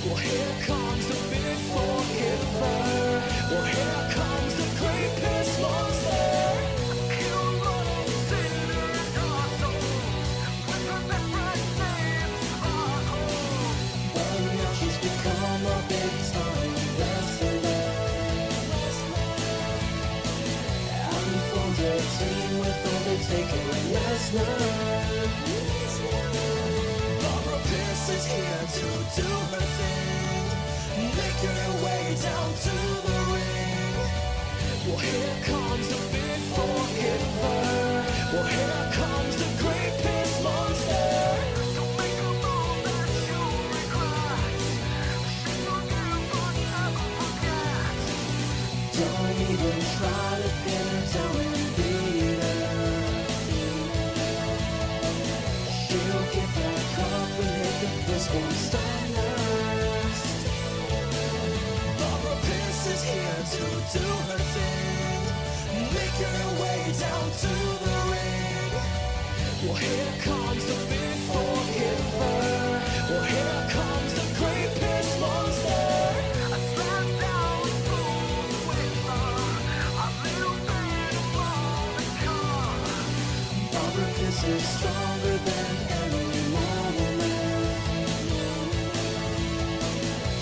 Well, here comes the big forgiver. Well, here comes the great piss monster. He'll run on sinner and awesome with her different names. But now she's become a big time wrestler. And formed a team with Undertaker and Lesnar. Barbara Pierce is here to do her thing, making her way down to the ring. Well, here comes the big forgiver. Well, here comes the great piss monster. Don't make a move that you'll regret. She'll never forget. Don't even try to pin her down and beat her. She'll get back up and hit the fist one stardust. Barbara Pierce is here to do her thing, making her way down to the ring. Well, here comes the big forgiver. Well, here comes the great piss monster. I sat down with a little bit of Monica. Barbara Pierce is stronger than any woman.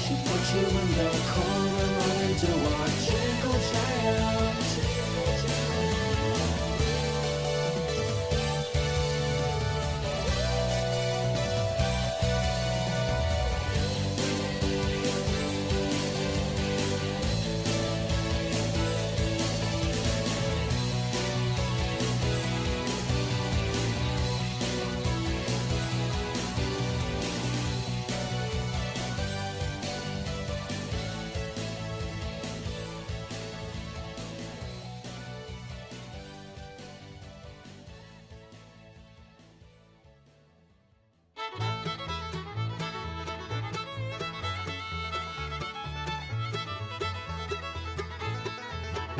She put you in the corner running to our jingle jam.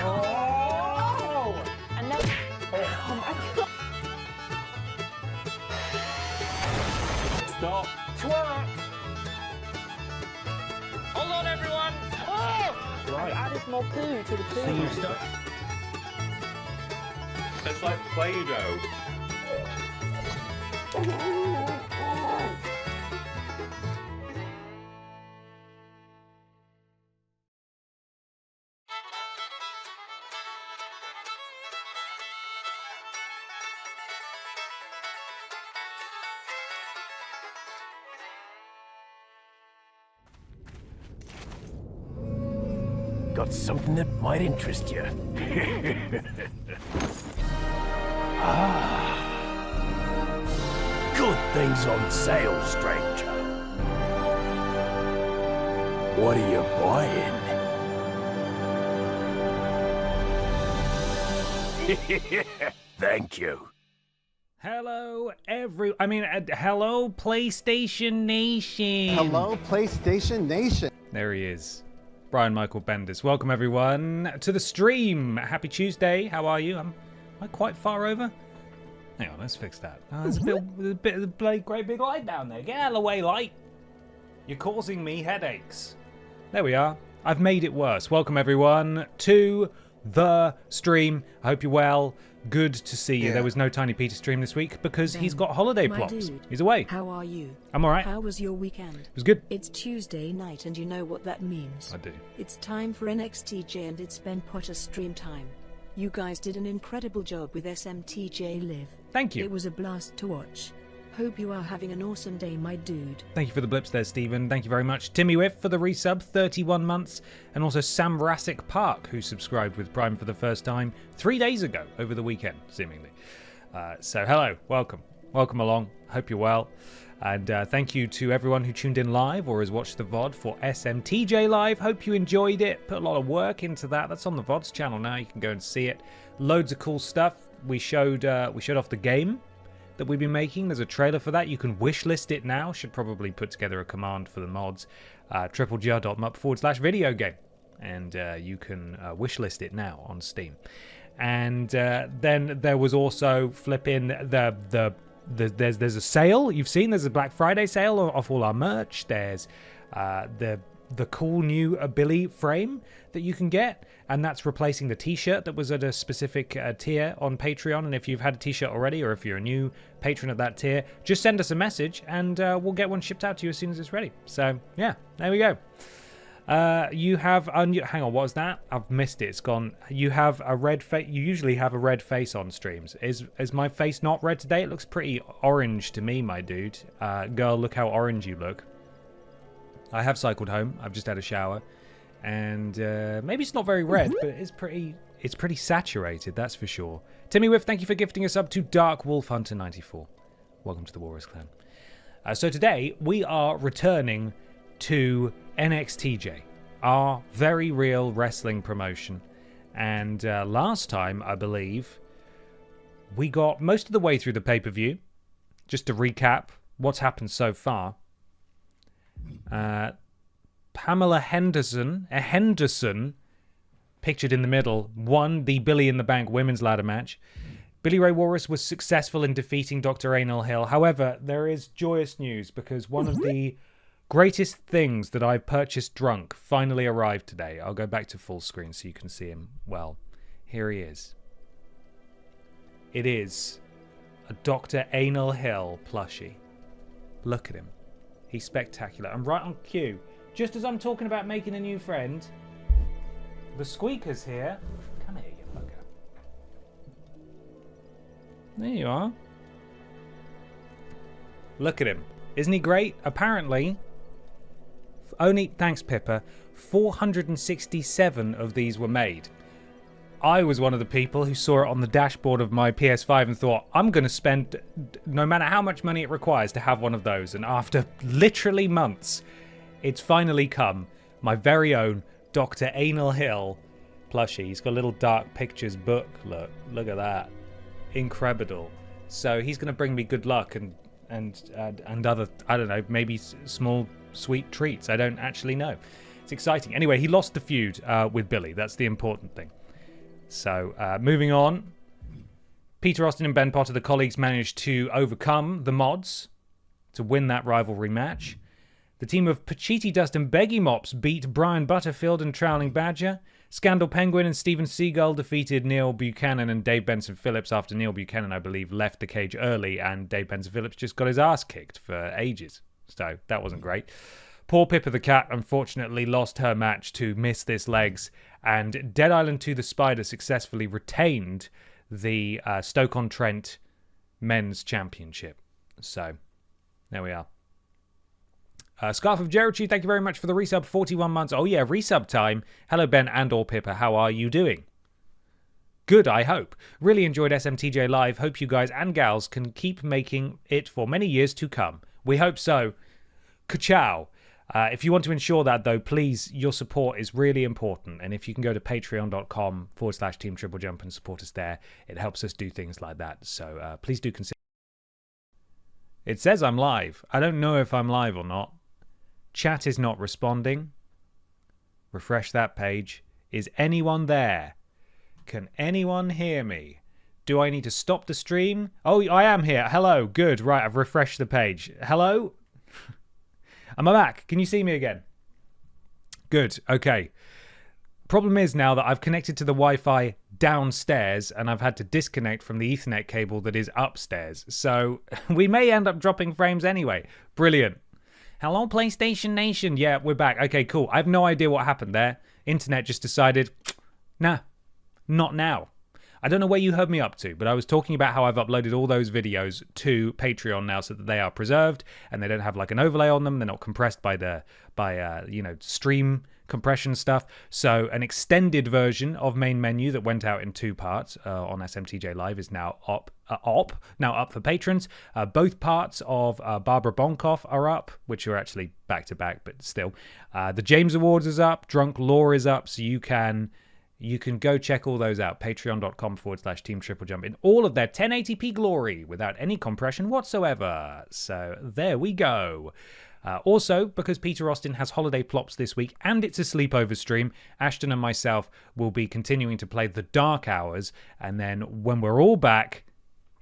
Oh! And then, oh my god! Stop. Twerk! Hold on, everyone. Oh! I added more poo to the poo. So you start. It's like Play-Doh. Got something that might interest you. Good things on sale, stranger. What are you buying? Thank you. Hello, hello, PlayStation Nation. Hello, PlayStation Nation. There he is. Brian Michael Bendis. Welcome, everyone, to the stream. Happy Tuesday. How are you? Am I quite far over? Hang on, let's fix that. Oh, there's a bit of the great big light down there. Get out of the way, light. You're causing me headaches. There we are. I've made it worse. Welcome, everyone, to the stream. I hope you're well. Good to see you. Yeah. There was no Tiny Peter stream this week because he's got holiday my plots. dude. He's away. How are you? I'm alright. How was your weekend? It was good. It's Tuesday night and you know what that means. I do. It's time for NXTJ and it's Ben Potter stream time. You guys did an incredible job with SMTJ Live. Thank you. It was a blast to watch. Hope you are having an awesome day, my dude. Thank you for the blips there, Stephen. Thank you very much. Timmy Whiff for the resub, 31 months. And also Sam Rassic Park, who subscribed with Prime for the first time 3 days ago, over the weekend, seemingly. So hello, welcome. Welcome along. Hope you're well. And thank you to everyone who tuned in live or has watched the VOD for SMTJ Live. Hope you enjoyed it. Put a lot of work into that. That's on the VODs channel now. You can go and see it. Loads of cool stuff. We showed off the game that we've been making. There's a trailer for that. You can wishlist it now. Should probably put together a command for the mods. TripleJump.mup/video game. And you can wishlist it now on Steam. And then there was also flipping there's a sale. You've seen there's a Black Friday sale off all our merch. There's the cool new Billy frame that you can get, and that's replacing the t-shirt that was at a specific tier on Patreon. And if you've had a t-shirt already, or if you're a new patron at that tier, just send us a message and we'll get one shipped out to you as soon as it's ready. So yeah, there we go. You have hang on, what was that? I've missed it. It's gone. You have a red face. You usually have a red face on streams. Is my face not red today? It looks pretty orange to me, my dude. Girl, look how orange you look. I have cycled home. I've just had a shower, and maybe it's not very red, but it's pretty saturated. That's for sure. Timmy Whiff, thank you for gifting us up to Dark Wolf Hunter 94. Welcome to the Warriors Clan. So today we are returning to NXTJ, our very real wrestling promotion. And last time, I believe, we got most of the way through the pay-per-view. Just to recap what's happened so far. Pamela Henderson, pictured in the middle, won the Billy in the Bank women's ladder match. Billy Ray Walrus was successful in defeating Dr. Anal Hill. However, there is joyous news because one of the greatest things that I've purchased drunk finally arrived today. I'll go back to full screen so you can see him well. Here he is. It is a Dr. Anal Hill plushie. Look at him. He's spectacular. And right on cue, just as I'm talking about making a new friend, the Squeaker's here. Come here, you bugger. There you are. Look at him. Isn't he great? Apparently, thanks Pippa, 467 of these were made. I was one of the people who saw it on the dashboard of my PS5 and thought, I'm going to spend no matter how much money it requires to have one of those. And after literally months, it's finally come. My very own Dr. Anal Hill plushie. He's got a little Dark Pictures book. Look at that. Incredible. So he's going to bring me good luck and other, I don't know, maybe small sweet treats. I don't actually know. It's exciting. Anyway, he lost the feud with Billy. That's the important thing. So, moving on. Peter Austin and Ben Potter, the colleagues, managed to overcome the mods to win that rivalry match. The team of Pachiti Dust and Beggy Mops beat Brian Butterfield and Troweling Badger. Scandal Penguin and Steven Seagull defeated Neil Buchanan and Dave Benson Phillips after Neil Buchanan, I believe, left the cage early and Dave Benson Phillips just got his ass kicked for ages. So, that wasn't great. Poor Pippa the Cat unfortunately lost her match to Miss This Legs, and Dead Island 2 the Spider successfully retained the Stoke-on-Trent Men's Championship. So, there we are. Scarf of Jericho, thank you very much for the resub, 41 months. Oh yeah, resub time. Hello Ben and or Pippa, how are you doing? Good, I hope. Really enjoyed SMTJ Live. Hope you guys and gals can keep making it for many years to come. We hope so. Ka-chow. If you want to ensure that, though, please, your support is really important. And if you can go to patreon.com/Team TripleJump and support us there, it helps us do things like that. So please do consider. It says I'm live. I don't know if I'm live or not. Chat is not responding. Refresh that page. Is anyone there? Can anyone hear me? Do I need to stop the stream? Oh, I am here. Hello. Good. Right, I've refreshed the page. Hello? Am I back? Can you see me again? Good. Okay. Problem is now that I've connected to the Wi-Fi downstairs and I've had to disconnect from the Ethernet cable that is upstairs. So we may end up dropping frames anyway. Brilliant. Hello, PlayStation Nation. Yeah, we're back. Okay, cool. I have no idea what happened there. Internet just decided, nah, not now. I don't know where you heard me up to, but I was talking about how I've uploaded all those videos to Patreon now so that they are preserved and they don't have like an overlay on them. They're not compressed by stream compression stuff. So an extended version of Main Menu that went out in 2 parts on SMTJ Live is now up for patrons. Both parts of Barbara Bonkoff are up, which are actually back to back, but still. The James Awards is up. Drunk Law is up, so you can go check all those out. Patreon.com/Team TripleJump in all of their 1080p glory without any compression whatsoever. So there we go. Also, because Peter Austin has holiday plops this week and it's a sleepover stream, Ashton and myself will be continuing to play The Dark Hours. And then when we're all back,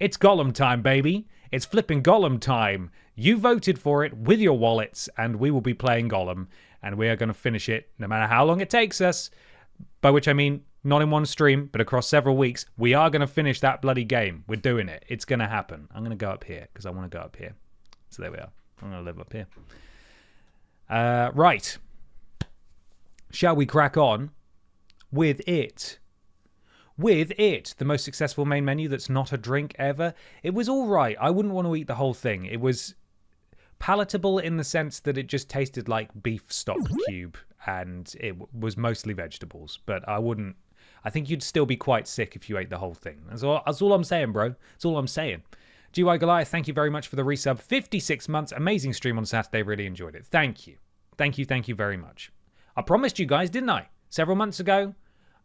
It's Gollum time, baby. It's flipping Gollum time. You voted for it with your wallets, and we will be playing Gollum. And we are going to finish it no matter how long it takes us. By which I mean, not in one stream, but across several weeks. We are going to finish that bloody game. We're doing it. It's going to happen. I'm going to go up here, because I want to go up here. So there we are. I'm going to live up here. Right. Shall we crack on with it? With it, the most successful main menu that's not a drink ever. It was all right. I wouldn't want to eat the whole thing. It was palatable in the sense that it just tasted like beef stock cube and it was mostly vegetables. But I wouldn't. I think you'd still be quite sick if you ate the whole thing. That's all I'm saying, bro. That's all I'm saying. GY Goliath, thank you very much for the resub. 56 months. Amazing stream on Saturday. Really enjoyed it. Thank you. Thank you very much. I promised you guys, didn't I? Several months ago.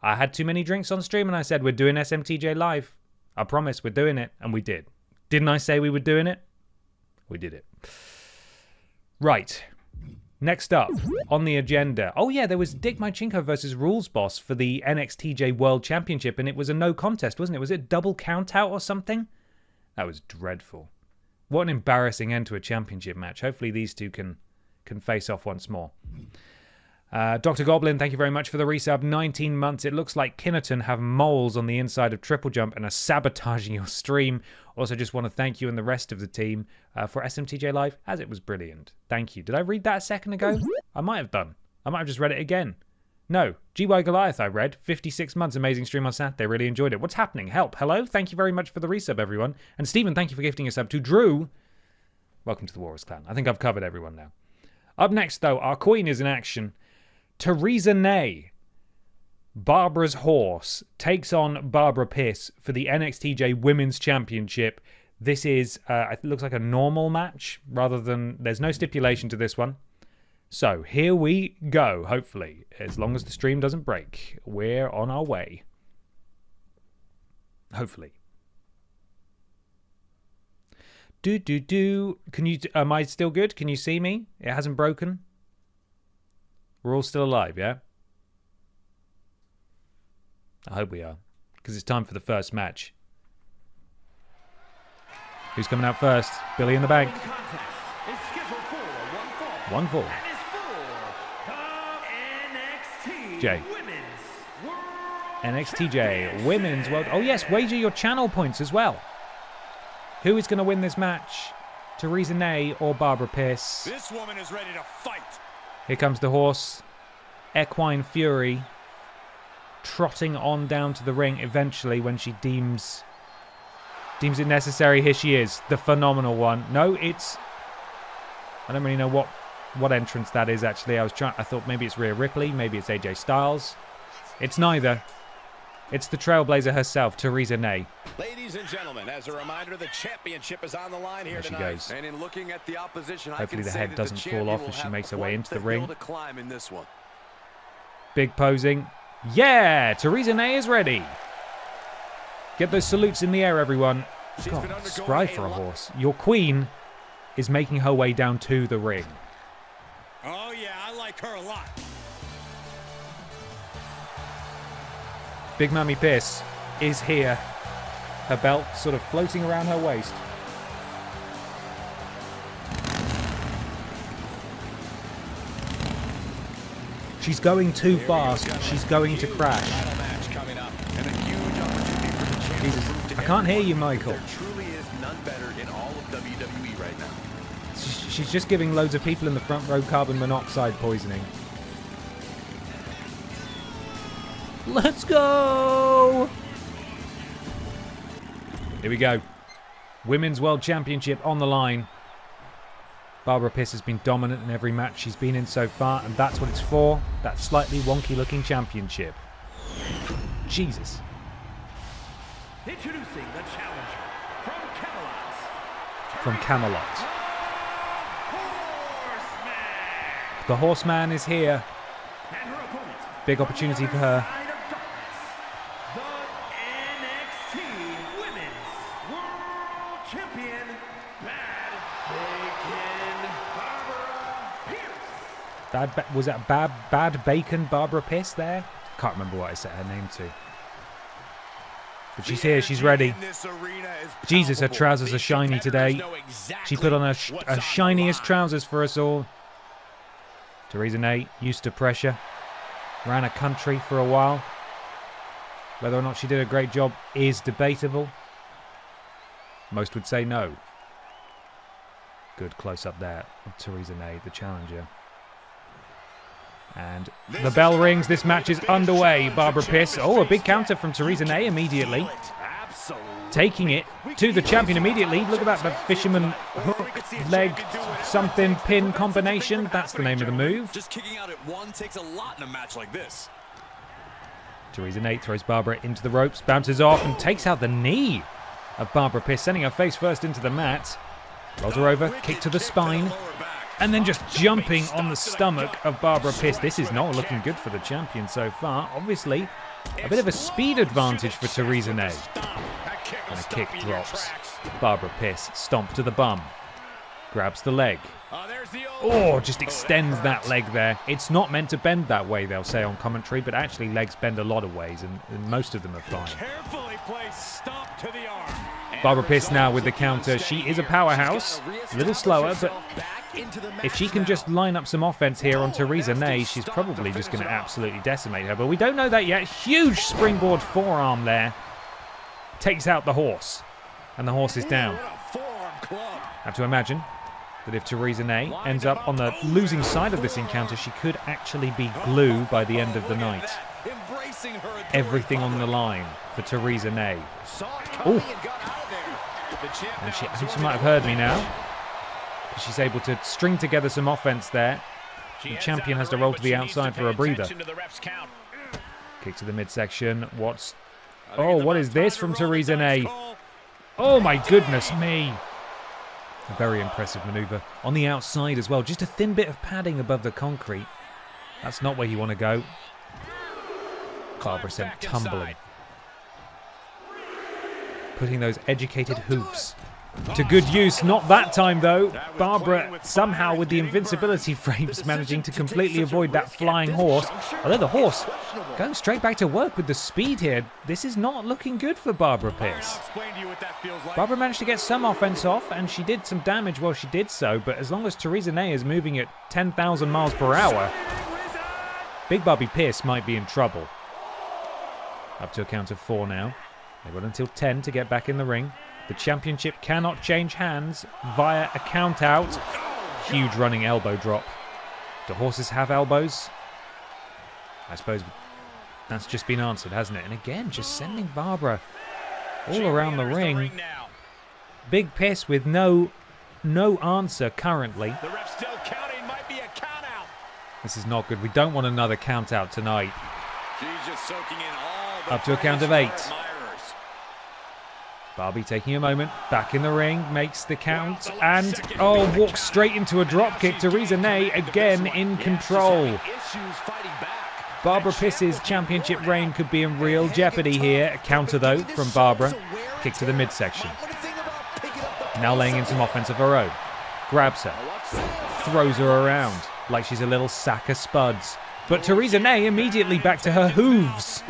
I had too many drinks on stream and I said, we're doing SMTJ live. I promise we're doing it. And we did. Didn't I say we were doing it? We did it. Right. Next up on the agenda. Oh, yeah, there was Dick Mychenko versus Rules Boss for the NXTJ World Championship. And it was a no contest, wasn't it? Was it double count out or something? That was dreadful. What an embarrassing end to a championship match. Hopefully these two can face off once more. Dr. Goblin, thank you very much for the resub. 19 months. It looks like Kinnerton have moles on the inside of TripleJump and are sabotaging your stream. Also, just want to thank you and the rest of the team for SMTJ Live, as it was brilliant. Thank you. Did I read that a second ago? I might have done. I might have just read it again. No. GY Goliath, I read. 56 months. Amazing stream on Saturday. Really enjoyed it. What's happening? Help. Hello? Thank you very much for the resub, everyone. And Stephen, thank you for gifting a sub to Drew. Welcome to the Warriors Clan. I think I've covered everyone now. Up next, though, our queen is in action. Theresa Ney, Barbara's horse, takes on Barbara Piss for the NXTJ Women's Championship. This is, it looks like a normal match rather than, there's no stipulation to this one. So here we go, hopefully. As long as the stream doesn't break, we're on our way. Hopefully. Can you, am I still good? Can you see me? It hasn't broken? We're all still alive, yeah? I hope we are. Because it's time for the first match. Who's coming out first? Billy in the Bank. 1-4. J. NXTJ Women's World. Oh yes, wager your channel points as well. Who is going to win this match? Theresa Ney or Barbara Piss? This woman is ready to fight. Here comes the horse, Equine Fury, trotting on down to the ring eventually when she deems it necessary. Here she is, the phenomenal one. No, it's... I don't really know what entrance that is, actually. I thought maybe it's Rhea Ripley, maybe it's AJ Styles. It's neither. It's the Trailblazer herself, Theresa Ney. Ladies and gentlemen, as a reminder, the championship is on the line here tonight. There she goes. And in looking at the opposition, hopefully the head doesn't fall off as she makes her way into the ring. To climb in this one. Big posing. Yeah, Theresa Ney is ready. Get those salutes in the air, everyone. God, spry for a horse. Your queen is making her way down to the ring. Oh yeah, I like her a lot. Big Mammy Piss is here. Her belt sort of floating around her waist. She's going too fast. She's going to crash. Jesus, I can't hear you, Michael. There truly is none better in all of WWE right now. She's just giving loads of people in the front row carbon monoxide poisoning. Let's go! Here we go. Women's World Championship on the line. Barbara Piss has been dominant in every match she's been in so far, and that's what it's for. That slightly wonky-looking championship. Jesus. Introducing the challenger from Camelot. From Camelot. Horseman. The Horseman is here. And her opponent. Big opportunity for her. The NXT Women's World Champion, Bad Bacon Barbara Pierce. Was that Bad Bacon Barbara Piss there? Can't remember what I set her name to. But she's here, she's ready. Jesus, her trousers are shiny today. She put on her shiniest trousers for us all. Theresa Ney, used to pressure. Ran a country for a while. Whether or not she did a great job is debatable. Most would say no. Good close-up there of Theresa Ney, the challenger. And the bell rings. This match is underway. Barbara Pierce. Oh, a big counter from Theresa Ney immediately. Taking it to the champion immediately. Look at that, the fisherman hook, leg, something, pin combination. That's the name of the move. Just kicking out at one takes a lot in a match like this. Theresa Ney throws Barbara into the ropes, bounces off and takes out the knee of Barbara Pierce, sending her face first into the mat. Rolls her over, kick to the spine, and then just jumping on the stomach of Barbara Pierce. This is not looking good for the champion so far. Obviously, a bit of a speed advantage for Theresa Ney. And a kick drops. Barbara Pierce stomp to the bum. Grabs the leg. Oh, just extends that leg there. It's not meant to bend that way, they'll say on commentary, but actually legs bend a lot of ways, and most of them are fine. Barbara Pierce now with the counter. She is a powerhouse. A little slower, but if she can just line up some offense here on Theresa Ney, she's probably just going to absolutely decimate her. But we don't know that yet. Huge springboard forearm there. Takes out the horse. And the horse is down. Have to imagine that if Theresa Ney ends up on the losing side of this encounter, she could actually be glue by the end of the night. Everything on the line for Theresa Ney. Oh, and I think she might have heard me now. She's able to string together some offense there. The champion has to roll to the outside for a breather. Kick to the midsection. What is this from Theresa Ney? Oh my goodness me. A very impressive maneuver. On the outside as well. Just a thin bit of padding above the concrete. That's not where you want to go. Barbara sent tumbling. Putting those educated hoofs to good use. Not that time though. Barbara somehow with the invincibility frames managing to completely avoid that flying horse. Although the horse going straight back to work with the speed here. This is not looking good for Barbara Pierce. Barbara managed to get some offense off and she did some damage while she did so, but as long as Theresa Ney is moving at 10,000 miles per hour, Big Barbie Pierce might be in trouble. Up to a count of 4 now. They've got until 10 to get back in the ring. The championship cannot change hands via a count out. Huge running elbow drop. Do horses have elbows? I suppose that's just been answered, hasn't it? And again, just sending Barbara all around the ring. Big Piss with no answer currently. The ref still counting, might be a count out. This is not good. We don't want another count out tonight. She's just soaking in all the up to a count of 8. Barbie taking a moment, back in the ring, makes the count, and walks straight into a dropkick. Theresa Ney again in control. Barbara Pierce's championship reign could be in real jeopardy here. A counter though from Barbara. Kick to the midsection. Now laying in some offense of her own. Grabs her, throws her around like she's a little sack of spuds. But Theresa Ney immediately back to her hooves.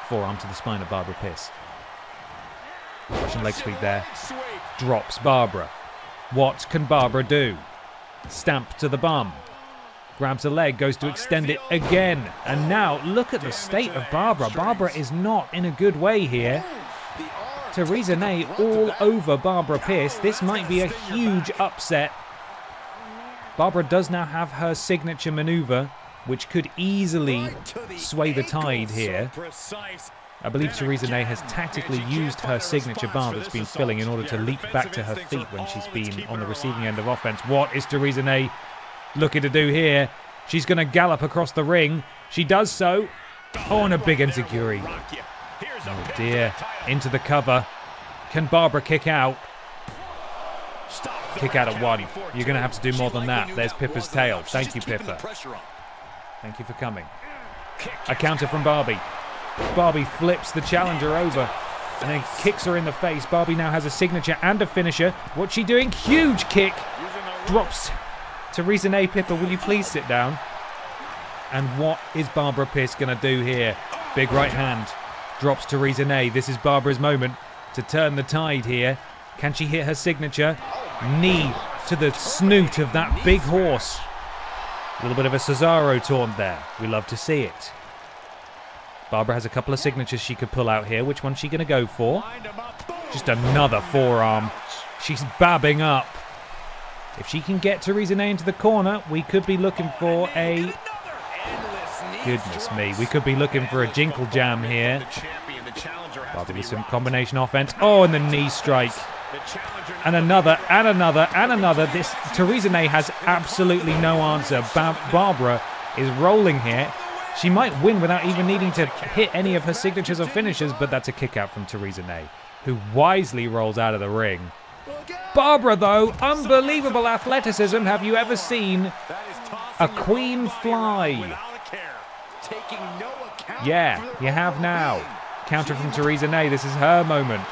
Forearm to the spine of Barbara Pierce. Russian leg sweep there. Drops Barbara. What can Barbara do? Stamp to the bum. Grabs a leg, goes to extend it again. And now, look at the state of Barbara. Barbara is not in a good way here. Theresa Ney all over Barbara Pierce. This might be a huge upset. Barbara does now have her signature maneuver, which could easily sway the tide here. I believe Theresa Ney has tactically used her signature bar that's been filling in order to leap back to her feet when she's been on the receiving end of offense. What is Theresa Ney looking to do here? She's going to gallop across the ring. She does so. Oh, and a big enziguri. Oh dear. Into the cover. Can Barbara kick out? Kick out at 1. You're going to have to do more than that. There's Pippa's tail. Thank you, Pippa. Thank you for coming. A counter from Barbie. Barbie flips the challenger over and then kicks her in the face. Barbie now has a signature and a finisher. What's she doing? Huge kick. Drops Theresa Ney. Pippa, will you please sit down? And what is Barbara Pierce going to do here? Big right hand Drops Theresa Ney. This is Barbara's moment to turn the tide here. Can she hit her signature? Knee to the snoot of that big horse. A little bit of a Cesaro taunt there. We love to see it. Barbara has a couple of signatures she could pull out here. Which one's she going to go for? Just another forearm. She's babbing up. If she can get Theresa Ney into the corner, we could be looking for a... Goodness me, we could be looking for a jinkle jam here. Barbara with some combination offense. Oh, and the knee strike. And another, and another, and another. This Theresa Ney has absolutely no answer. Barbara is rolling here. She might win without even needing to hit any of her signatures or finishes, but that's a kick out from Theresa Ney, who wisely rolls out of the ring. Barbara, though, unbelievable athleticism. Have you ever seen a queen fly? Yeah, you have now. Counter from Theresa Ney. This is her moment.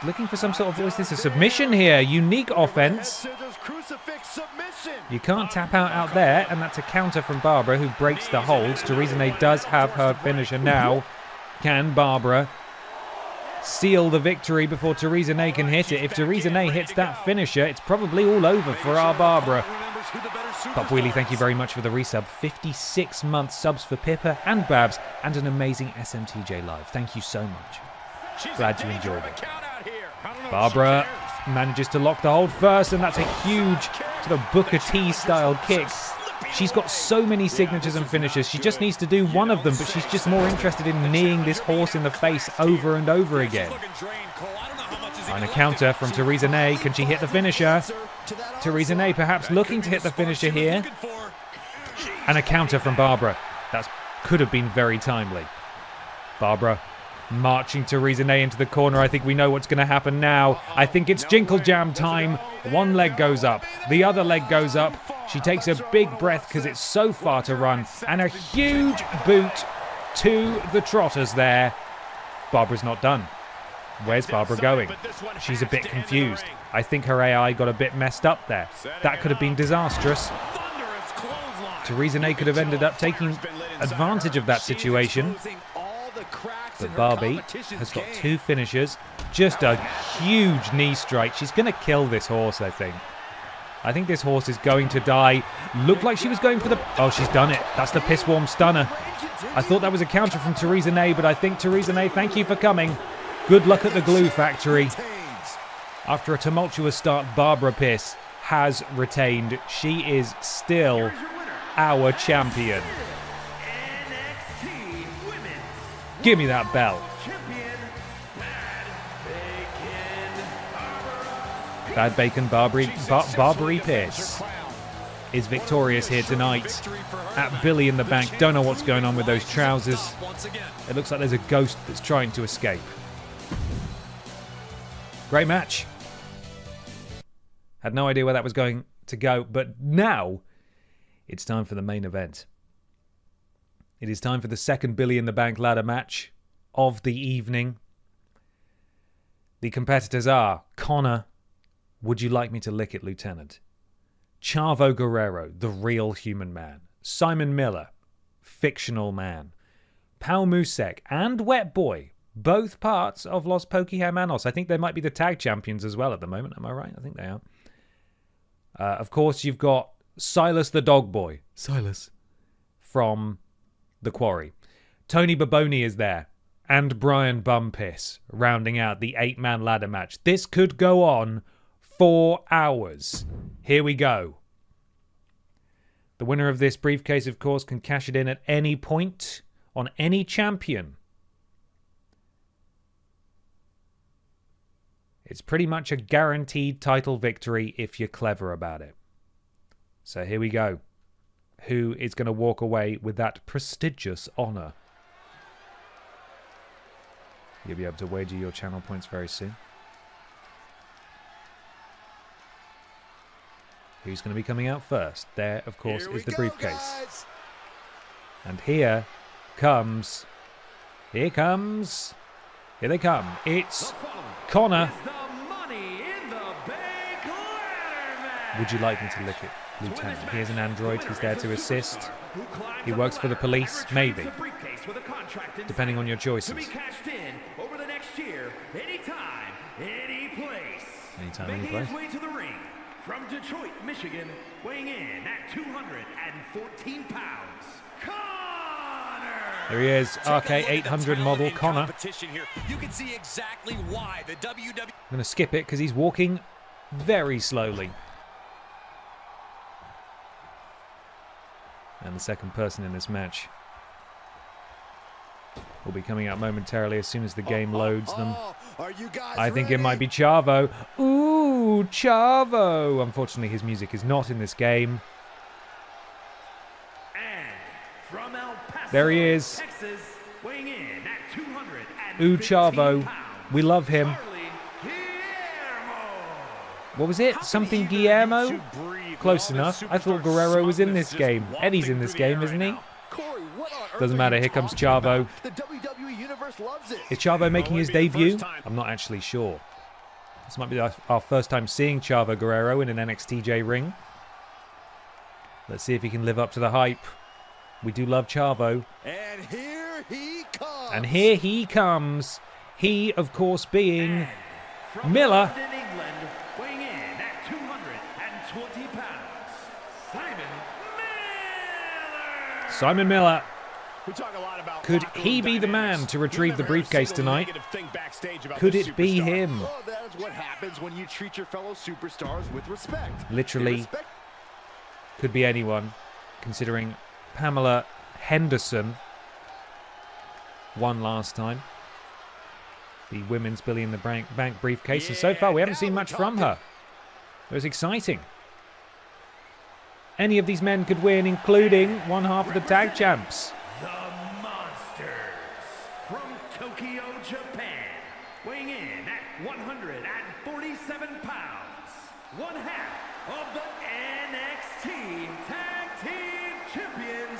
Looking for some sort of... Is this a submission here? Unique offense. You can't tap out there, and that's a counter from Barbara, who breaks the holds. Theresa Ney does have her finisher now. Can Barbara seal the victory before Theresa Ney can hit it? If Theresa Ney hits that finisher, it's probably all over for our Barbara. Bob Wheely, thank you very much for the resub. 56 month subs for Pippa and Babs, and an amazing SMTJ live. Thank you so much. Glad you enjoyed it. Barbara manages to lock the hold first, and that's a huge sort of Booker T style kick. She's got so many signatures and finishes. She just needs to do one of them, but she's just more interested in kneeing this horse in the face over and over again. And a counter from Theresa Ney. Can she hit the finisher? Theresa Ney perhaps looking to hit the finisher here. And a counter from Barbara. That could have been very timely. Barbara marching Theresa Ney into the corner. I think we know what's going to happen now. I think it's Jinkle Jam time. One leg goes up. The other leg goes up. She takes a big breath because it's so far to run. And a huge boot to the trotters there. Barbara's not done. Where's Barbara going? She's a bit confused. I think her AI got a bit messed up there. That could have been disastrous. Theresa Ney could have ended up taking advantage of that situation. But Barbie has got two finishers. Just a huge knee strike. She's going to kill this horse, I think. I think this horse is going to die. Looked like she was going for the... Oh, she's done it. That's the piss warm stunner. I thought that was a counter from Theresa Ney, but I think Theresa Ney, thank you for coming. Good luck at the glue factory. After a tumultuous start, Barbara Piss has retained. She is still our champion. Give me that bell. Bad Bacon Barbary Pierce is victorious here tonight at Billy in the Bank. Don't know what's going on with those trousers. It looks like there's a ghost that's trying to escape. Great match. Had no idea where that was going to go, but now it's time for the main event. It is time for the second Billy in the Bank ladder match of the evening. The competitors are Connor, Would You Like Me to Lick It, Lieutenant? Chavo Guerrero, the real human man. Simon Miller, fictional man. Pau Musek and Wet Boy, both parts of Los Pokehermanos. I think they might be the tag champions as well at the moment. Am I right? I think they are. Of course, you've got Silas the Dog Boy. Silas. From The Quarry. Tony Baboni is there. And Brian Bumpiss rounding out the 8-man ladder match. This could go on 4 hours. Here we go. The winner of this briefcase, of course, can cash it in at any point on any champion. It's pretty much a guaranteed title victory if you're clever about it. So here we go. Who is going to walk away with that prestigious honour? You'll be able to wager your channel points very soon. Who's going to be coming out first? There, of course, is the briefcase. Guys. And here comes... Here they come. It's Connor. Would you like me to lick it, Lieutenant? He is an android. He's there to assist. He works for the police. Maybe. Depending on your choices. Over the next year, anytime, any place. Anytime, any place. Making his way to the ring from Detroit, Michigan, weighing in at 214 pounds, Connor. There he is, RK800 model Connor. You can see exactly why the WWE. I'm going to skip it because he's walking very slowly. And the second person in this match will be coming out momentarily as soon as the game loads them. I think it might be Chavo. Ooh, Chavo! Unfortunately, his music is not in this game. From El Paso, There he is. Texas, weighing in at 215 Ooh, Chavo. pounds, We love him. Charlie Guillermo. What was it? Something Guillermo? Close enough. I thought Guerrero was in this game. Eddie's in this game, isn't he? Doesn't matter. Here comes Chavo. The WWE Universe loves it. Is Chavo making his debut? I'm not actually sure. This might be our first time seeing Chavo Guerrero in an NXTJ ring. Let's see if he can live up to the hype. We do love Chavo. And here he comes. And here he comes. He, of course, being Miller. From London, England, weighing in at 220 pounds, Simon Miller. We talk a lot about Could locker he room be the dynamics. man to retrieve the We've never heard a briefcase single tonight? negative thing backstage about Could this it be superstar. him? Well, that is what happens when you treat your fellow superstars with respect. Literally. Respect- Could be anyone, considering Pamela Henderson won last time. The women's Billy in the Bank briefcase. And so far, we haven't seen much from her. It was exciting. Any of these men could win, including one half of the tag champs. The Monsters from Tokyo, Japan, weighing in at 147 pounds, one half of the NXT Tag Team Champions,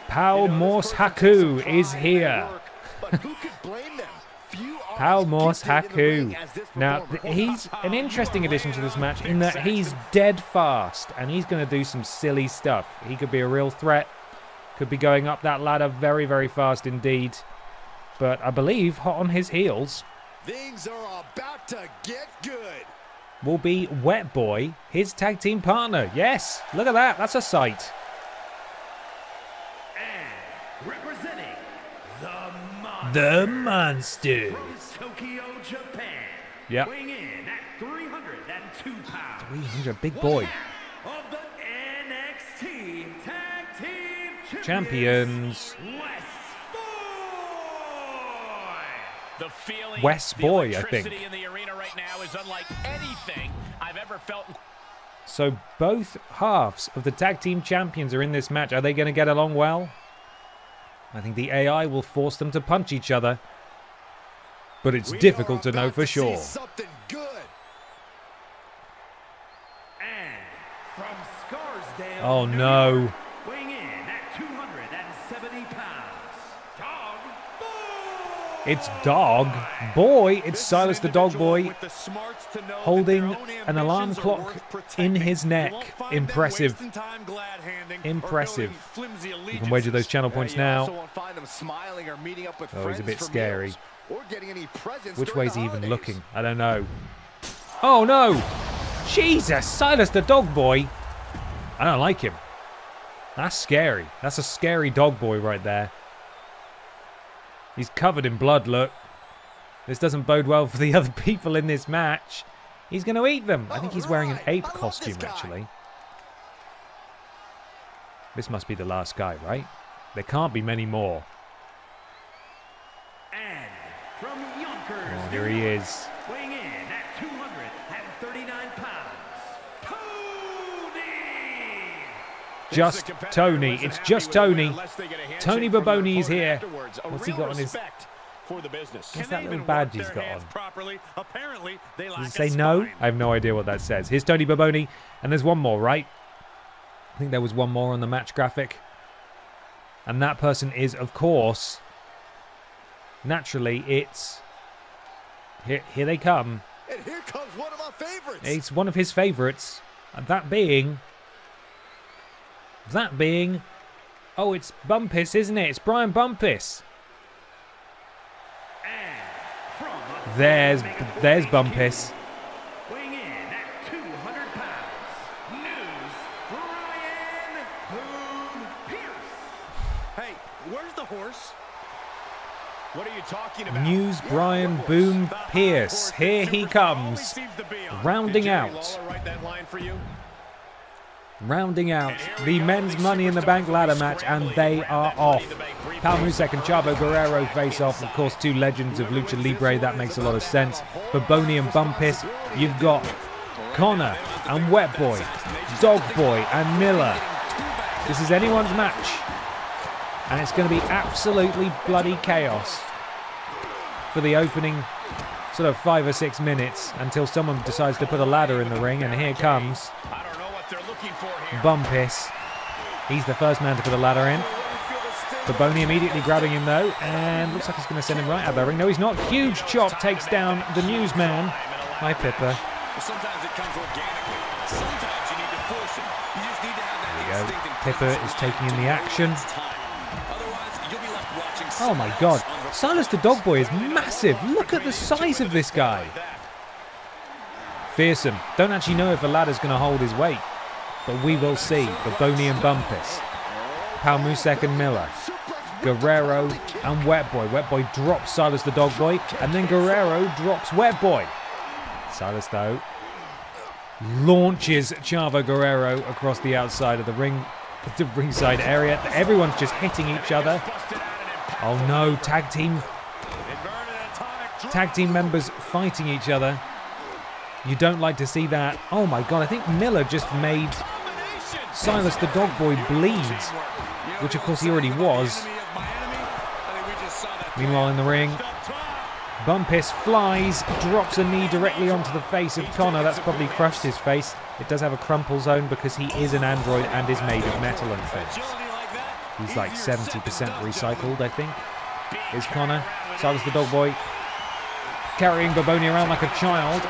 Pal Morse Haku is here. But who could blame them? Few are Pal as Morse gifted in the ring Haku. as this Now, performer. he's an interesting addition to this match in that he's dead fast and he's going to do some silly stuff. He could be a real threat. Could be going up that ladder very, very fast indeed. But I believe hot on his heels Things are about to get good. will be Wet Boy, his tag team partner. Yes, look at that. That's a sight. representing The Monsters. from Tokyo, Japan, Yep. weighing in at 302 pounds. 300, big boy. Of the NXT Tag Team Champions. West Boy. The feeling, West the Boy, I electricity think. in the arena right now is unlike anything I've ever felt. So both halves of the tag team champions are in this match. Are they going to get along well? I think the AI will force them to punch each other. But it's difficult to know for sure. Something good. And from Scarsdale, Oh New no. York, weighing in at 270 pounds, Dog Boy. It's Dog Boy. It's Silas the Dog Boy holding an alarm clock in his neck. Impressive. Impressive. You can wager those channel points now. Oh, he's a bit scary. Which way's he even looking? I don't know. Oh no! Jesus! Silas the Dog Boy! I don't like him. That's scary. That's a scary dog boy right there. He's covered in blood, look. This doesn't bode well for the other people in this match. He's going to eat them. I think he's wearing an ape costume, actually. This must be the last guy, right? There can't be many more. And from Yonkers, Oh, here he is. weighing in at 239 pounds, Tony. Just Tony. It's just Tony. Tony Baboni is here. What's he got on his... What's that little badge he's got on? Does it say no? I have no idea what that says. Here's Tony Baboni. And there's one more, right? I think there was one more on the match graphic. And that person is, of course... Naturally, it's... Here they come. And here comes one of my favorites. It's one of his favourites. And that being... Oh, it's Bumpus, isn't it? It's Brian Bumpus. There's Bumpus. Weighing in at 200 pounds, News Brian Boom Pierce. Hey, where's the horse? What are you talking about? News Brian Boom Pierce. Here he comes. Rounding out. Rounding out the men's Money in the Bank ladder match, and they are off. Pal Musek and Chavo Guerrero face off. Of course, two legends of Lucha Libre. That makes a lot of sense. For Boney and Bumpus, you've got Connor and Wet Boy, Dog Boy and Miller. This is anyone's match. And it's going to be absolutely bloody chaos for the opening sort of 5 or 6 minutes until someone decides to put a ladder in the ring. And here comes Bumpus. He's the first man to put a ladder in. Baboni immediately grabbing him though, and looks like he's going to send him right out of the ring. No, he's not. Huge chop takes down the newsman. Hi, Pippa. Sometimes it comes organically. Sometimes you need to force it. You just need to have that There we instinct go. and Pippa is taking in the action. otherwise you'll be left watching. Oh my god. Silas the Dog Boy is massive. Look at the size of this guy. Fearsome. Don't actually know if a ladder's going to hold his weight, but we will see. Baboni and Bumpus. Pal Musek and Miller. Guerrero and Wet Boy. Wet Boy drops Silas the Dog Boy, and then Guerrero drops Wet Boy. Silas, though, launches Chavo Guerrero across the outside of the ringside area. Everyone's just hitting each other. Oh no, tag team members fighting each other. You don't like to see that. Oh my god, I think Miller just made Silas the Dog Boy bleed, which of course he already was. Meanwhile in the ring, Bumpus flies, drops a knee directly onto the face of Connor. That's probably crushed his face. It does have a crumple zone because he is an android and is made of metal and things. He's like 70% recycled, I think, is Connor. Silas the Dog Boy carrying Baboni around like a child.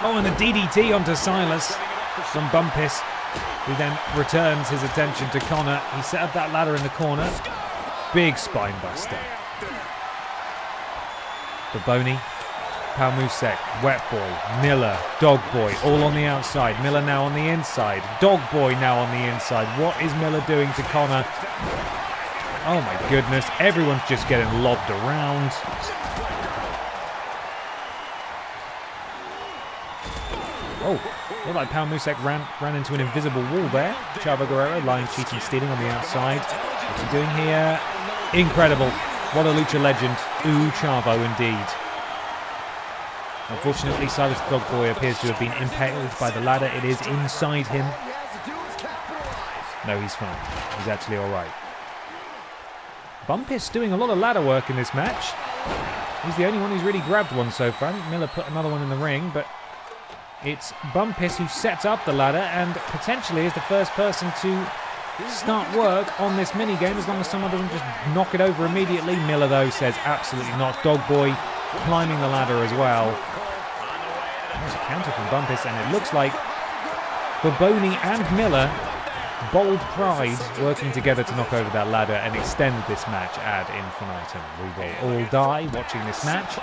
Oh, and a DDT onto Silas from Bumpus, who then returns his attention to Connor. He set up that ladder in the corner. Big spine buster. Baboni, Pal Musek, Wet Boy, Miller, Dog Boy, all on the outside. Miller now on the inside. Dog Boy now on the inside. What is Miller doing to Connor? Oh my goodness, everyone's just getting lobbed around. Oh, looked like Pal Musek ran into an invisible wall there. Chavo Guerrero lying, cheating, stealing on the outside. What's he doing here? Incredible. What a lucha legend. Ooh, Chavo indeed. Unfortunately, Silas the Dog Boy appears to have been impaled by the ladder. It is inside him. No, he's fine. He's actually alright. Bumpus doing a lot of ladder work in this match. He's the only one who's really grabbed one so far. Miller put another one in the ring, but it's Bumpus who sets up the ladder and potentially is the first person to start work on this minigame, as long as someone doesn't just knock it over immediately. Miller, though, says absolutely not. Dog Boy climbing the ladder as well. There's a counter from Bumpus, and it looks like Baboni and Miller, bold pride, working together to knock over that ladder and extend this match ad infinitum. We will all die watching this match.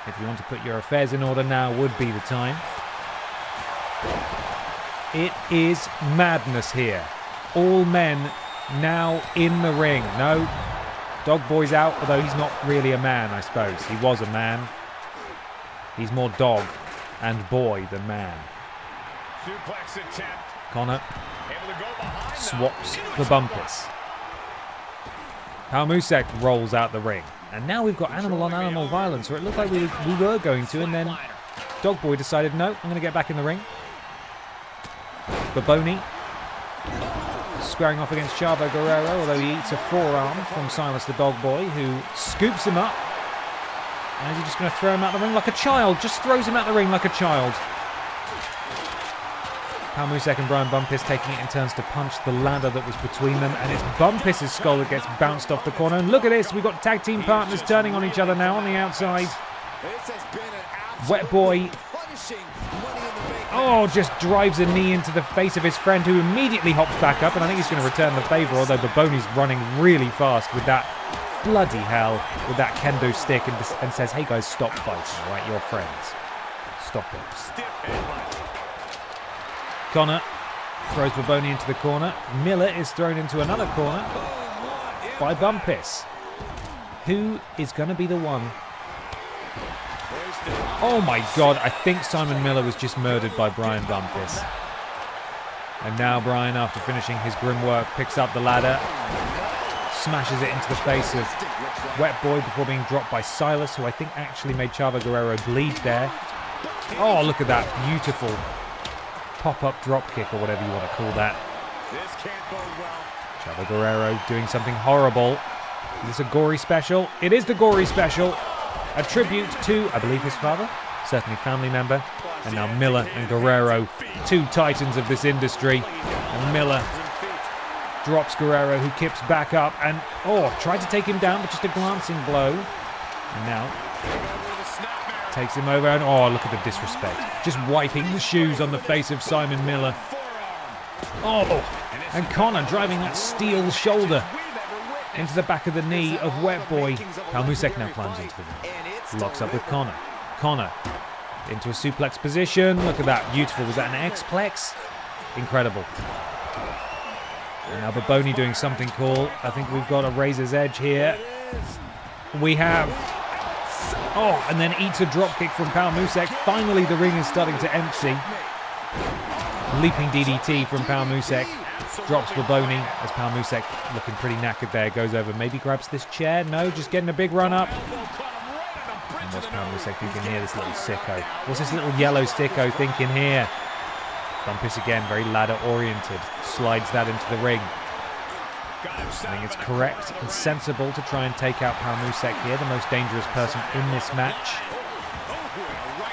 If you want to put your affairs in order, now would be the time. It is madness here. All men now in the ring. No, Dog Boy's out, although he's not really a man, I suppose. He was a man. He's more dog and boy than man. Connor swaps for Bumpus. Pal Musek rolls out the ring. And now we've got animal on animal violence, or it looked like we were going to, and then Dog Boy decided, no, I'm going to get back in the ring. Baboni squaring off against Chavo Guerrero, although he eats a forearm from Silas the Dog Boy, who scoops him up. And is he just going to throw him out the ring like a child? Just throws him out the ring like a child. Pal Musek and Brian Bumpus taking it in turns to punch the ladder that was between them, and it's Bumpus' skull that gets bounced off the corner. And look at this, we've got tag team partners turning on each other now on the outside. Wet Boy, just drives a knee into the face of his friend, who immediately hops back up, and I think he's going to return the favour, although Baboni's running really fast with that, bloody hell, with that kendo stick, and says, hey guys, stop fighting, all right, you're friends. Stop it. Connor throws Baboni into the corner. Miller is thrown into another corner by Bumpus. Who is going to be the one? Oh my God, I think Simon Miller was just murdered by Brian Bumpus. And now Brian, after finishing his grim work, picks up the ladder, smashes it into the face of Wet Boy before being dropped by Silas, who I think actually made Chavo Guerrero bleed there. Oh, look at that beautiful pop-up drop kick, or whatever you want to call that. Chavo Guerrero doing something horrible. Is this a gory special? It is the gory special. A tribute to, I believe, his father, certainly family member. And now Miller and Guerrero, two titans of this industry. And Miller drops Guerrero, who kips back up and, tried to take him down, but just a glancing blow. And now takes him over, and look at the disrespect. Just wiping the shoes on the face of Simon Miller. And Connor driving that steel shoulder into the back of the knee of Wet Boy. Pal Musek now climbs into the ring. Locks up with Connor. Connor into a suplex position. Look at that. Beautiful. Was that an X-plex? Incredible. And now Baboni doing something cool. I think we've got a razor's edge here. We have... and then eats a dropkick from Pal Musek. Finally, the ring is starting to empty. Leaping DDT from Pal Musek. Drops Baboni as Pal Musek, looking pretty knackered there, goes over, maybe grabs this chair. No, just getting a big run up. And what's Pal Musek thinking here, this little sicko? What's this little yellow sicko thinking here? Bumpus again, very ladder oriented. Slides that into the ring. I think it's correct and sensible to try and take out Pal Musek here, the most dangerous person in this match.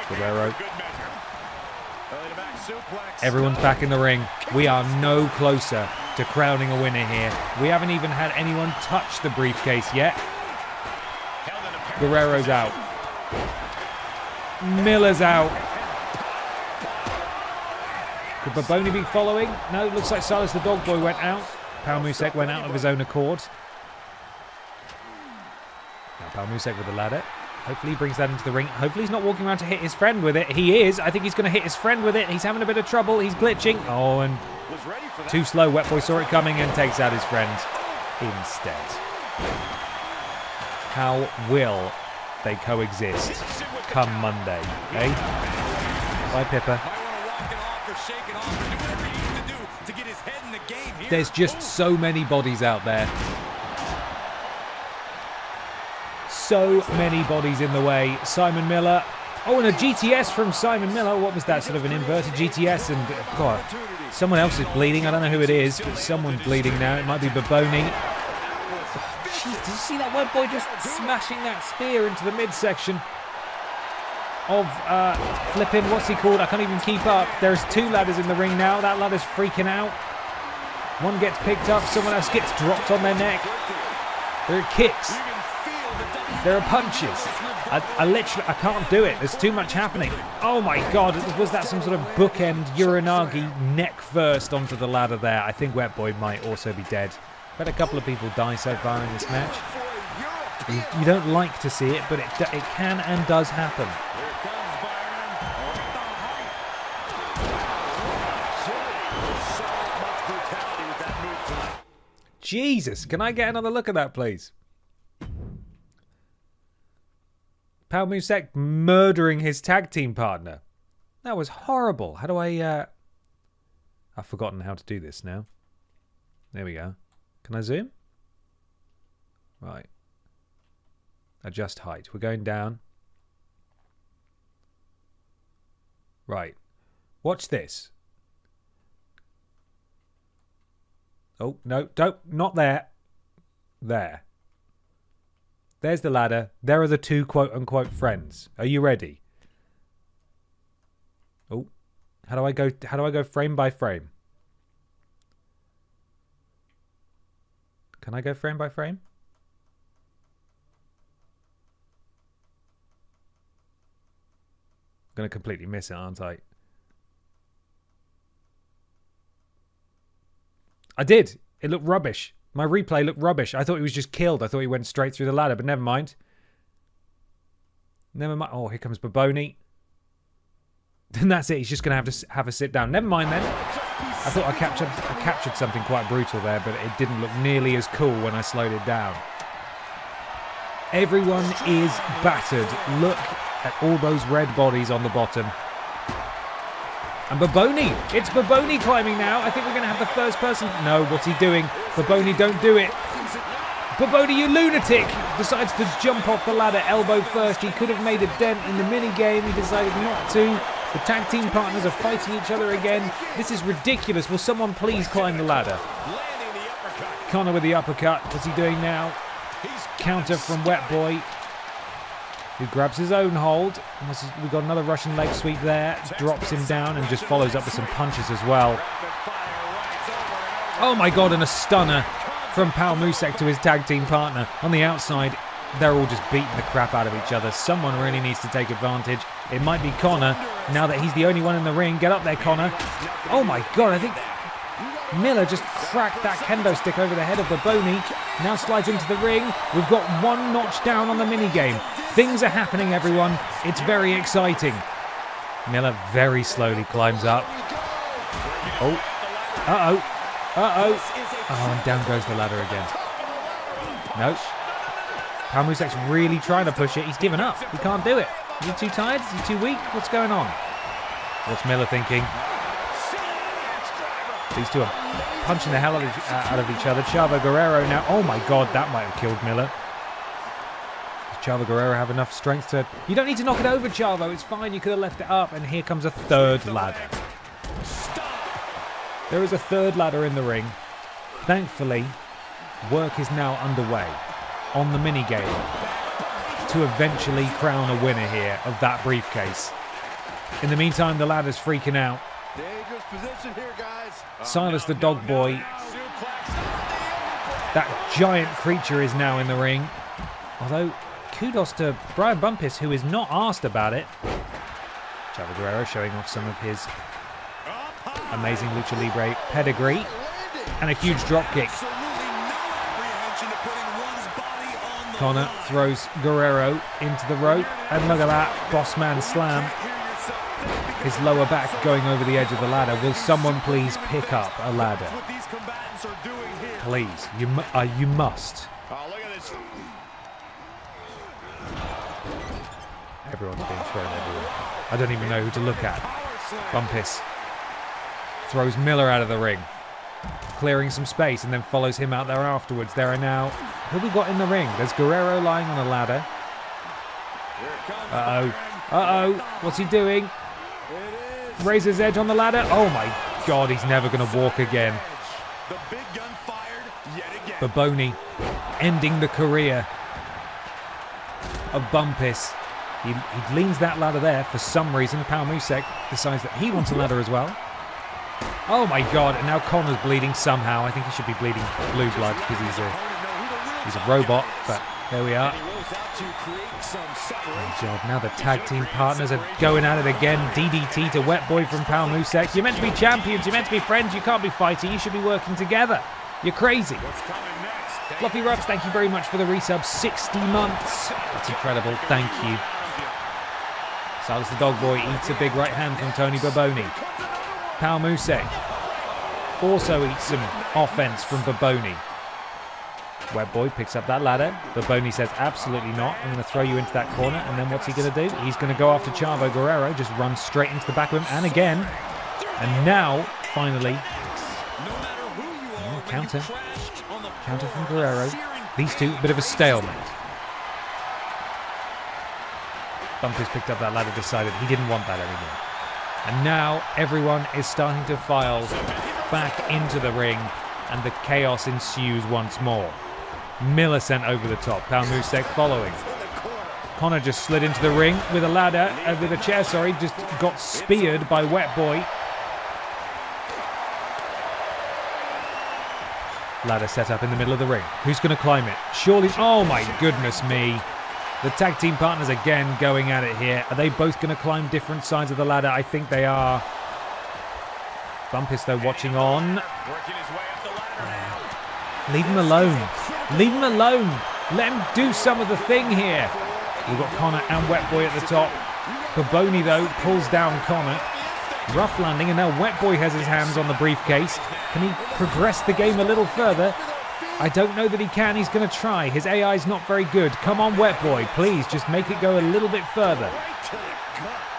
Guerrero. Everyone's back in the ring. We are no closer to crowning a winner here. We haven't even had anyone touch the briefcase yet. Guerrero's out. Miller's out. Could Baboni be following? No, it looks like Silas the Dog Boy went out. Pal Musek went out of his own accord. Now Pal Musek with the ladder. Hopefully he brings that into the ring. Hopefully he's not walking around to hit his friend with it. He is. I think he's going to hit his friend with it. He's having a bit of trouble. He's glitching. And too slow. Wet Boy saw it coming and takes out his friend instead. How will they coexist come Monday? Eh? Bye, Pippa. There's just so many bodies out there. So many bodies in the way. Simon Miller. And a GTS from Simon Miller. What was that? Sort of an inverted GTS. And, God, someone else is bleeding. I don't know who it is, but someone's bleeding now. It might be Baboni. Jeez, did you see that Wet Boy just smashing that spear into the midsection of flipping, what's he called? I can't even keep up. There's two ladders in the ring now. That ladder's freaking out. One gets picked up. Someone else gets dropped on their neck. There are kicks. There are punches. I can't do it. There's too much happening. Oh my God. Was that some sort of bookend Uranagi neck first onto the ladder there? I think Wet Boy might also be dead. We've had a couple of people die so far in this match. You don't like to see it, but it can and does happen. Jesus, can I get another look at that, please? Pal Musek murdering his tag team partner. That was horrible. How do I... I've forgotten how to do this now. There we go. Can I zoom? Right. Adjust height. We're going down. Right. Watch this. Oh, no, don't. Not there. There. There's the ladder. There are the two quote-unquote friends. Are you ready? Oh. How do I go frame by frame? Can I go frame by frame? I'm going to completely miss it, aren't I? I did. It looked rubbish. My replay looked rubbish. I thought he was just killed. I thought he went straight through the ladder, but never mind. Never mind. Oh, here comes Baboni. Then that's it. He's just going to have a sit down. Never mind then. I thought I captured something quite brutal there, but it didn't look nearly as cool when I slowed it down. Everyone is battered. Look at all those red bodies on the bottom. And Baboni. It's Baboni climbing now. I think we're going to have the first person. No, what's he doing? Baboni, don't do it. Baboni, you lunatic! Decides to jump off the ladder elbow first. He could have made a dent in the mini-game. He decided not to. The tag team partners are fighting each other again. This is ridiculous. Will someone please climb the ladder? Connor with the uppercut. What's he doing now? Counter from Wet Boy, who grabs his own hold. We got another Russian leg sweep there. Drops him down and just follows up with some punches as well. Oh my god, and a stunner from Pal Musek to his tag team partner. On the outside, they're all just beating the crap out of each other. Someone really needs to take advantage. It might be Connor, now that he's the only one in the ring. Get up there, Connor. Oh my god, I think Miller just cracked that kendo stick over the head of Baboni. Now slides into the ring. We've got one notch down on the minigame. Things are happening, everyone. It's very exciting. Miller very slowly climbs up. Oh. Uh-oh. Uh-oh. Oh, and down goes the ladder again. No. Pal Musek's really trying to push it. He's given up. He can't do it. Is he too tired? Is he too weak? What's going on? What's Miller thinking? These two are punching the hell out of each other. Chavo Guerrero now. Oh my god, that might have killed Miller. Does Chavo Guerrero have enough strength to... You don't need to knock it over, Chavo. It's fine. You could have left it up. And here comes a third ladder. There is a third ladder in the ring. Thankfully, work is now underway on the minigame to eventually crown a winner here of that briefcase. In the meantime, the ladder's freaking out. Dangerous position here, guys. Silas the dog boy. That giant creature is now in the ring. Although, kudos to Brian Bumpus, who is not asked about it. Chavo Guerrero showing off some of his amazing Lucha Libre pedigree. And a huge drop kick. Connor throws Guerrero into the rope. And look at that, boss man slam. His lower back going over the edge of the ladder. Will someone please pick up a ladder? Please, you must. Everyone's being thrown everywhere. I don't even know who to look at. Bumpus throws Miller out of the ring, clearing some space, and then follows him out there afterwards. There are now... Who have we got in the ring? There's Guerrero lying on a ladder. Uh-oh. Uh-oh. What's he doing? Razor's edge on the ladder. Oh my god, he's never going to walk again. Baboni ending the career of Bumpus. He leans that ladder there for some reason. Pal Musek decides that he wants a ladder as well. Oh my god, and now Connor's bleeding somehow. I think he should be bleeding blue blood because he's a robot, but there we are. Oh god, now the tag team partners are going at it again. DDT to Wet Boy from Pal Musek. You're meant to be champions, you're meant to be friends, you can't be fighting, you should be working together. You're crazy. Fluffy Ruffs, thank you very much for the resub. 60 months. That's incredible, thank you. Silas the Dog Boy eats a big right hand from Tony Baboni. Pal Musek also eats some offense from Baboni. Wet Boy picks up that ladder. Baboni says, absolutely not. I'm going to throw you into that corner. And then what's he going to do? He's going to go after Chavo Guerrero. Just run straight into the back of him. And again. And now, finally, counter. Counter from Guerrero. These two, a bit of a stalemate. Bumpers picked up that ladder, decided he didn't want that anymore. And now everyone is starting to file back into the ring, and the chaos ensues once more. Miller sent over the top, Pal Musek following. Connor just slid into the ring with a ladder, with a chair, sorry, just got speared by Wet Boy. Ladder set up in the middle of the ring. Who's going to climb it? Surely, oh my goodness me. The tag team partners again going at it here. Are they both going to climb different sides of the ladder? I think they are. Bumpus, though, watching on. Leave him alone. Leave him alone. Let him do some of the thing here. We've got Connor and Wet Boy at the top. Baboni, though, pulls down Connor. Rough landing, and now Wet Boy has his hands on the briefcase. Can he progress the game a little further? I don't know that he can. He's going to try. His AI is not very good. Come on, Wet Boy. Please, just make it go a little bit further.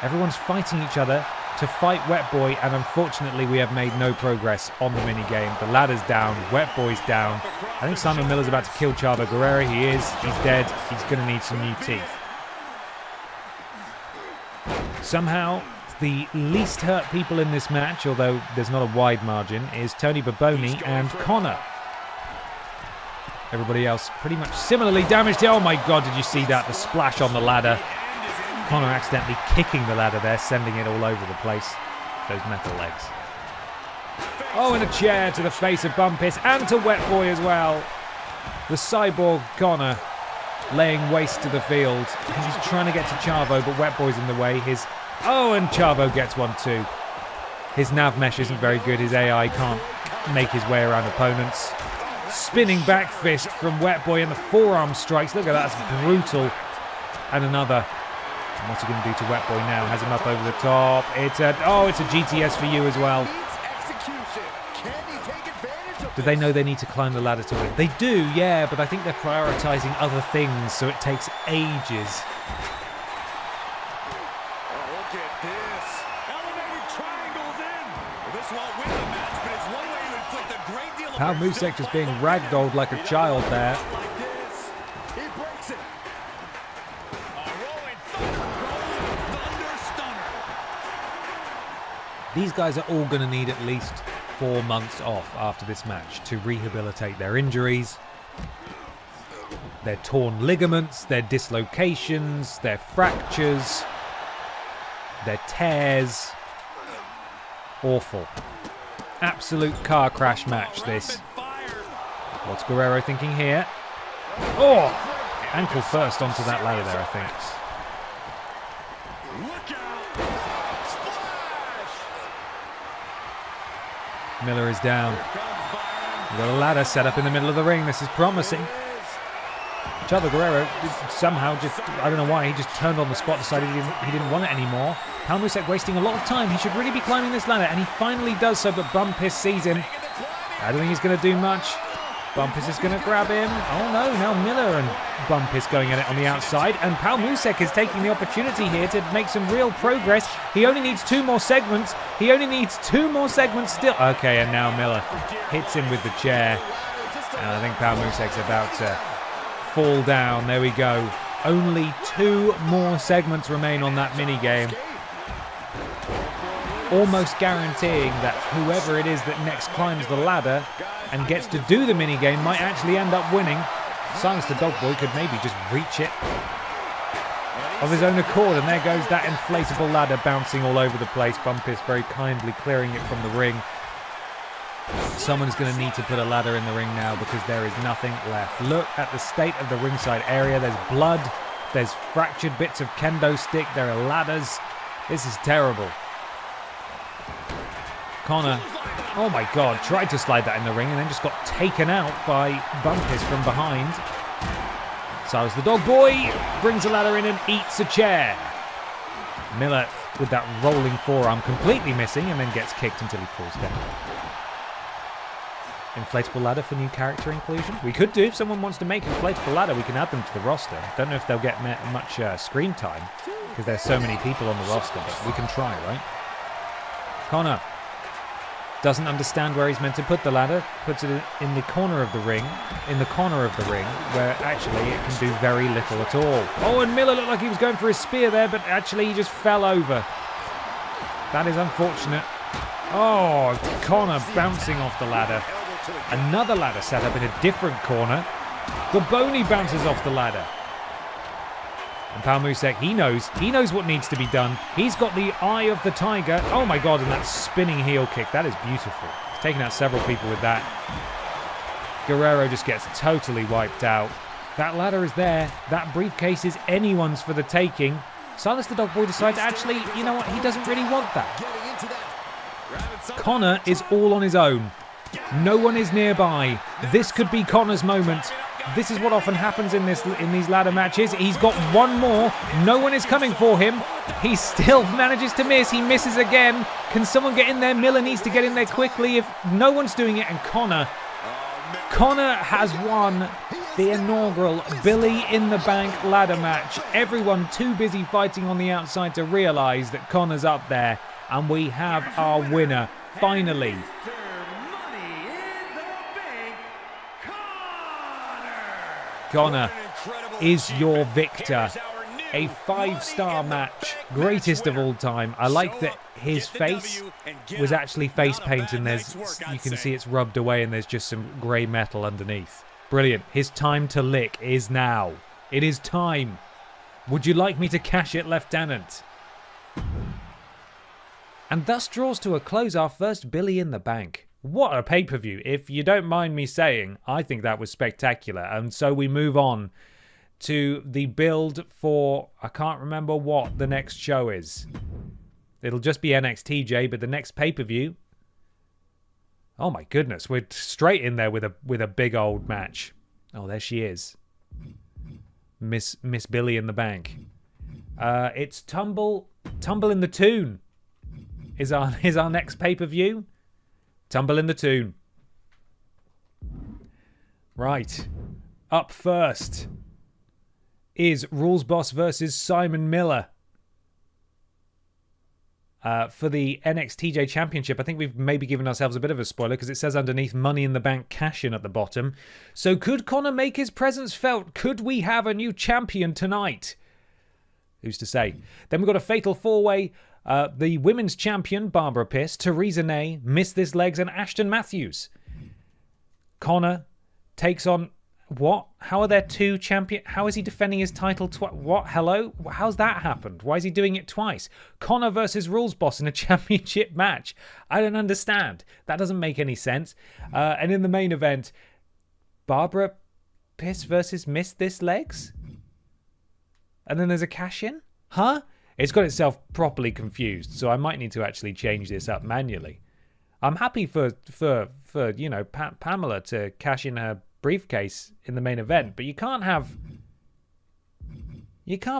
Everyone's fighting each other to fight Wet Boy, and unfortunately we have made no progress on the minigame. The ladder's down. Wet Boy's down. I think Simon Miller's about to kill Chavo Guerrero. He is. He's dead. He's going to need some new teeth. Somehow, the least hurt people in this match, although there's not a wide margin, is Tony Baboni and Connor. Everybody else pretty much similarly damaged. Oh my God, did you see that? The splash on the ladder. Connor accidentally kicking the ladder there, sending it all over the place. Those metal legs. Oh, and a chair to the face of Bumpus and to Wet Boy as well. The cyborg Connor laying waste to the field. He's trying to get to Chavo, but Wet Boy's in the way. Oh, and Chavo gets one too. His nav mesh isn't very good. His AI can't make his way around opponents. Spinning back fist from Wet Boy and the forearm strikes. Look at that, that's brutal. And another. And what's he going to do to Wet Boy now? Has him up over the top. It's a GTS for you as well. Do they know they need to climb the ladder to win? They do, yeah, but I think they're prioritizing other things, so it takes ages. Pal Musek just being ragdolled like a child there. These guys are all going to need at least 4 months off after this match to rehabilitate their injuries, their torn ligaments, their dislocations, their fractures, their tears. Awful. Absolute car crash match, this. What's Guerrero thinking here? Oh! Ankle first onto that ladder there, I think. Miller is down. We've got a ladder set up in the middle of the ring. This is promising. Chavo Guerrero somehow just, I don't know why, he just turned on the spot, decided he didn't want it anymore. Pal Musek wasting a lot of time. He should really be climbing this ladder, and he finally does so, but Bumpus sees him. I don't think he's going to do much. Bumpus is going to grab him. Oh no, now Miller and Bumpus going at it on the outside, and Pal Musek is taking the opportunity here to make some real progress. He only needs 2 more segments. He only needs 2 more segments still. Okay, and now Miller hits him with the chair. And I think Pal Musek's about to fall down. There we go. Only 2 more segments remain on that minigame. Almost guaranteeing that whoever it is that next climbs the ladder and gets to do the minigame might actually end up winning. Silence the Dog Boy could maybe just reach it of his own accord, and there goes that inflatable ladder bouncing all over the place. Bumpus very kindly clearing it from the ring. Someone's going to need to put a ladder in the ring now because there is nothing left. Look at the state of the ringside area. There's blood. There's fractured bits of kendo stick. There are ladders. This is terrible. Connor, oh my God, tried to slide that in the ring and then just got taken out by Bumpus from behind. Silas the Dog Boy brings a ladder in and eats a chair. Miller with that rolling forearm completely missing and then gets kicked until he falls down. Inflatable ladder for new character inclusion? We could do. If someone wants to make inflatable ladder, we can add them to the roster. Don't know if they'll get much screen time because there's so many people on the roster, but we can try, right? Connor doesn't understand where he's meant to put the ladder, puts it in the corner of the ring, where actually it can do very little at all. Oh, and Miller looked like he was going for his spear there, but actually he just fell over. That is unfortunate. Oh, Connor bouncing off the ladder. Another ladder set up in a different corner. Baboni bounces off the ladder. And Palmusek, he knows what needs to be done. He's got the eye of the tiger. Oh my god, and that spinning heel kick, that is beautiful. He's taken out several people with that. Guerrero just gets totally wiped out. That ladder is there. That briefcase is anyone's for the taking. Silas the Dog Boy decides, actually, you know what? He doesn't really want that. Connor is all on his own. No one is nearby. This could be Connor's moment. This is what often happens in these ladder matches. He's got one more. No one is coming for him. He still manages to miss. He misses again. Can someone get in there? Miller needs to get in there quickly. If no one's doing it, and Connor has won the inaugural Billy in the Bank ladder match. Everyone too busy fighting on the outside to realise that Connor's up there, and we have our winner finally. Connor is your victor. A 5-star match, greatest of all time. I like that his face was actually face paint, and you can see it's rubbed away and there's just some grey metal underneath. Brilliant. His time to lick is now. It is time. Would you like me to cash it, Lieutenant? And thus draws to a close our first Billy in the Bank. What a pay-per-view. If you don't mind me saying, I think that was spectacular. And so we move on to the build for, I can't remember what the next show is. It'll just be NXTJ, but the next pay-per-view, oh my goodness, we're straight in there with a big old match. Oh, there she is. Miss Billy in the Bank. It's Tumble in the Toon is our next pay-per-view. Tumble in the Toon. Right. Up first is Rules Boss versus Simon Miller. For the NXTJ Championship. I think we've maybe given ourselves a bit of a spoiler because it says underneath Money in the Bank cash-in at the bottom. So could Connor make his presence felt? Could we have a new champion tonight? Who's to say? Then we've got a fatal four-way. The women's champion, Barbara Pierce, Theresa Ney, Miss This Legs, and Ashton Matthews. Connor takes on... What? How are there two champion? How is he defending his title twice? What? Hello? How's that happened? Why is he doing it twice? Connor versus Rules Boss in a championship match. I don't understand. That doesn't make any sense. And in the main event, Barbara Pierce versus Miss This Legs? And then there's a cash-in? Huh? It's got itself properly confused, so I might need to actually change this up manually. I'm happy for you know, Pamela to cash in her briefcase in the main event, but you can't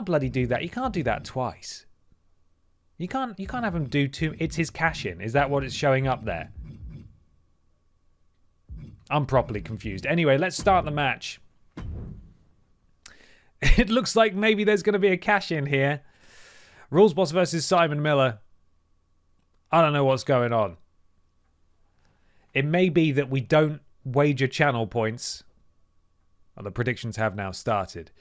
bloody do that. You can't do that twice. You can't have him do two. It's his cash in. Is that what it's showing up there? I'm properly confused. Anyway, let's start the match. It looks like maybe there's going to be a cash in here. Rules Boss versus Simon Miller. I don't know what's going on. It may be that we don't wager channel points. Well, the predictions have now started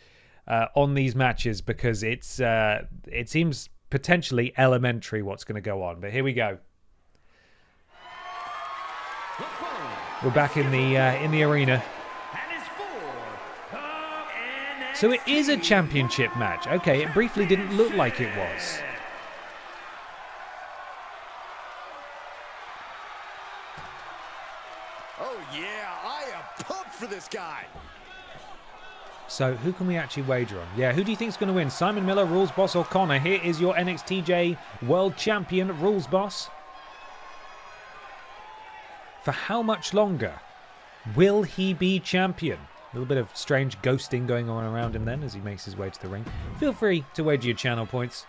on these matches because it seems potentially elementary what's going to go on. But here we go. We're back in the arena. So it is a championship match. Okay, it briefly didn't look like it was. Oh yeah, I am pumped for this guy. So who can we actually wager on? Yeah, who do you think is going to win? Simon Miller, Rules Boss, or Connor? Here is your NXTJ World Champion, Rules Boss. For how much longer will he be champion? A little bit of strange ghosting going on around him then as he makes his way to the ring. Feel free to wager your channel points.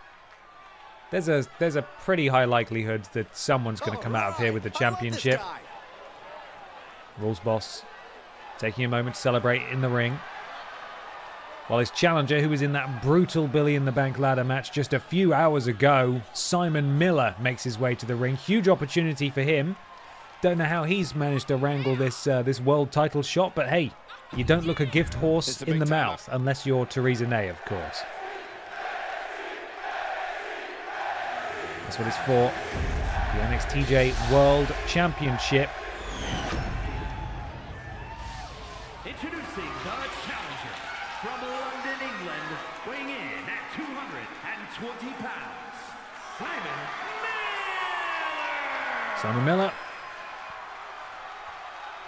There's a pretty high likelihood that someone's going to come out of here with the championship. Rules Boss taking a moment to celebrate in the ring. While his challenger, who was in that brutal Billy in the Bank ladder match just a few hours ago, Simon Miller, makes his way to the ring. Huge opportunity for him. Don't know how he's managed to wrangle this world title shot, but hey, you don't look a gift horse in the mouth unless you're Theresa Ney, of course. That's what it's for. The NXTJ World Championship. Introducing the challenger from London, England, weighing in at pounds, Simon Simon Miller.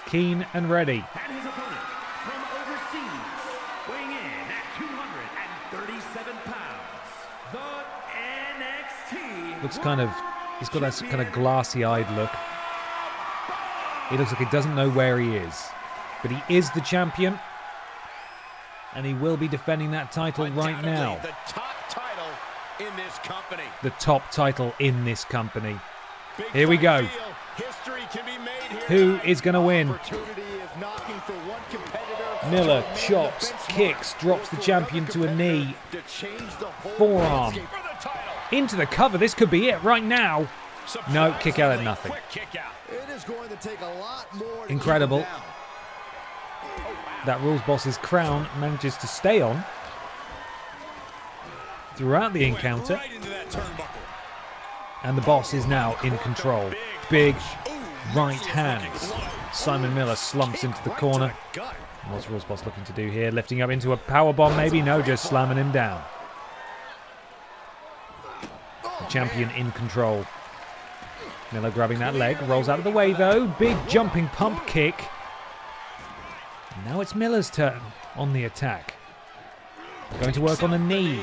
Keen and ready. and his opponent from overseas, weighing in at 237 pounds, the NXT. Looks kind of, he's got that kind of glassy-eyed look. He looks like he doesn't know where he is. But he is the champion. And he will be defending that title right now. The top title in this company. The top title in this company. Big Here we go. fight feel. History can be made here Who tonight. is going to win? Opportunity is knocking for one competitor. Miller to chops, benchmark kicks, drops the for champion another to a knee. competitor to change the whole Forearm. landscape. For the title. Into the cover. This could be it right now. No, kick out at nothing. Quick kick out. It is going to take a lot more to Incredible. keep him down. That rules boss's crown manages to stay on throughout the encounter. Right into that turnbuckle. And the boss is now in control. Big right hands. Simon Miller slumps into the corner. What's Rules Boss looking to do here? Lifting up into a powerbomb maybe? No, just slamming him down. The champion in control. Miller grabbing that leg. Rolls out of the way though. Big jumping pump kick. And now it's Miller's turn on the attack. Going to work on the knee.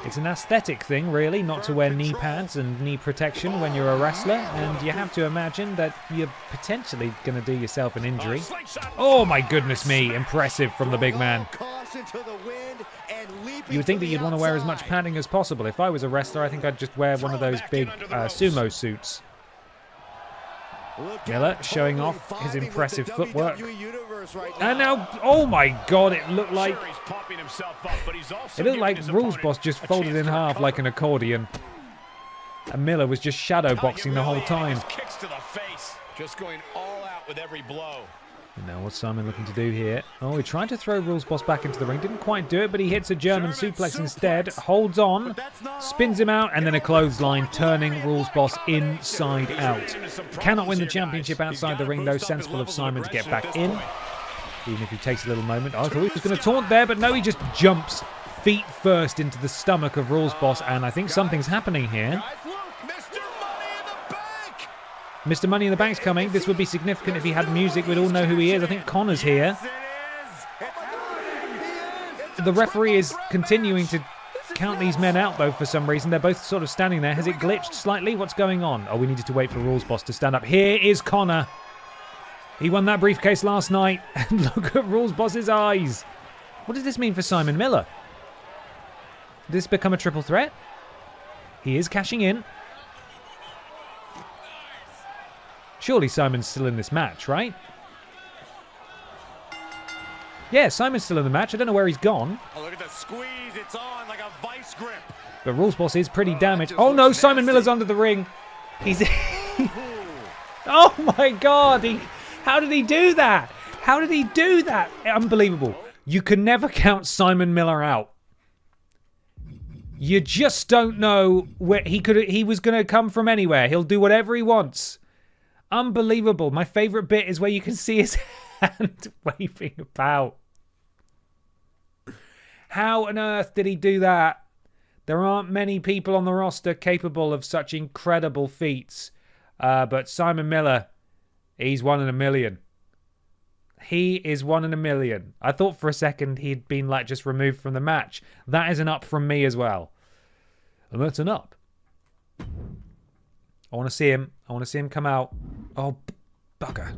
It's an aesthetic thing, really, not to wear knee pads and knee protection when you're a wrestler, and you have to imagine that you're potentially going to do yourself an injury. Oh my goodness me, impressive from the big man. Caution to the wind and leaping You would think to that the you'd want to wear as much outside. padding as possible. If I was a wrestler, I think I'd just wear one of those big sumo suits. Look Miller out, showing totally off his vibing with the impressive footwork. WWE universe right And now, oh my god, it looked like Sure, he's pumping himself up, but he's also it looked giving like his Rules opponent Boss just a folded chance in to half recover. like an accordion. And Miller was just shadow boxing the whole time. Kicks to the face. Just going all out with every blow. And now what's Simon looking to do here? Oh, he tried to throw Rules Boss back into the ring. Didn't quite do it, but he hits a German suplex instead. Holds on, spins him out, and then a clothesline, turning Rules Boss inside out. Cannot win the championship outside the ring, though. Sensible of Simon to get back in. Even if he takes a little moment. I thought he was going to taunt there, but no, he just jumps feet first into the stomach of Rules Boss, and I think something's happening here. Guys, look, Mr. Money in the Bank. Mr. Money in the Bank's coming. This would be significant if he had music. We'd all know who he is. I think Connor's here. The referee is continuing to count these men out, though, for some reason. They're both sort of standing there. Has it glitched slightly? What's going on? Oh, we needed to wait for Rules Boss to stand up. Here is Connor. He won that briefcase last night. And look at Rules Boss's eyes. What does this mean for Simon Miller? Did this become a triple threat? He is cashing in. Surely Simon's still in this match, right? Yeah, Simon's still in the match. I don't know where he's gone. Oh, look at the squeeze. It's on like a vice grip. But Rules Boss is pretty damaged. Oh no, Simon Miller's under the ring. He's... Oh my god! How did he do that? How did he do that? Unbelievable. You can never count Simon Miller out. You just don't know where he was going to come from anywhere. He'll do whatever he wants. Unbelievable. My favourite bit is where you can see his hand waving about. How on earth did he do that? There aren't many people on the roster capable of such incredible feats. But Simon Miller, he's one in a million. He is one in a million. I thought for a second he'd been like just removed from the match. That is an up from me as well. And that's an up. I want to see him. I want to see him come out. Oh, bugger.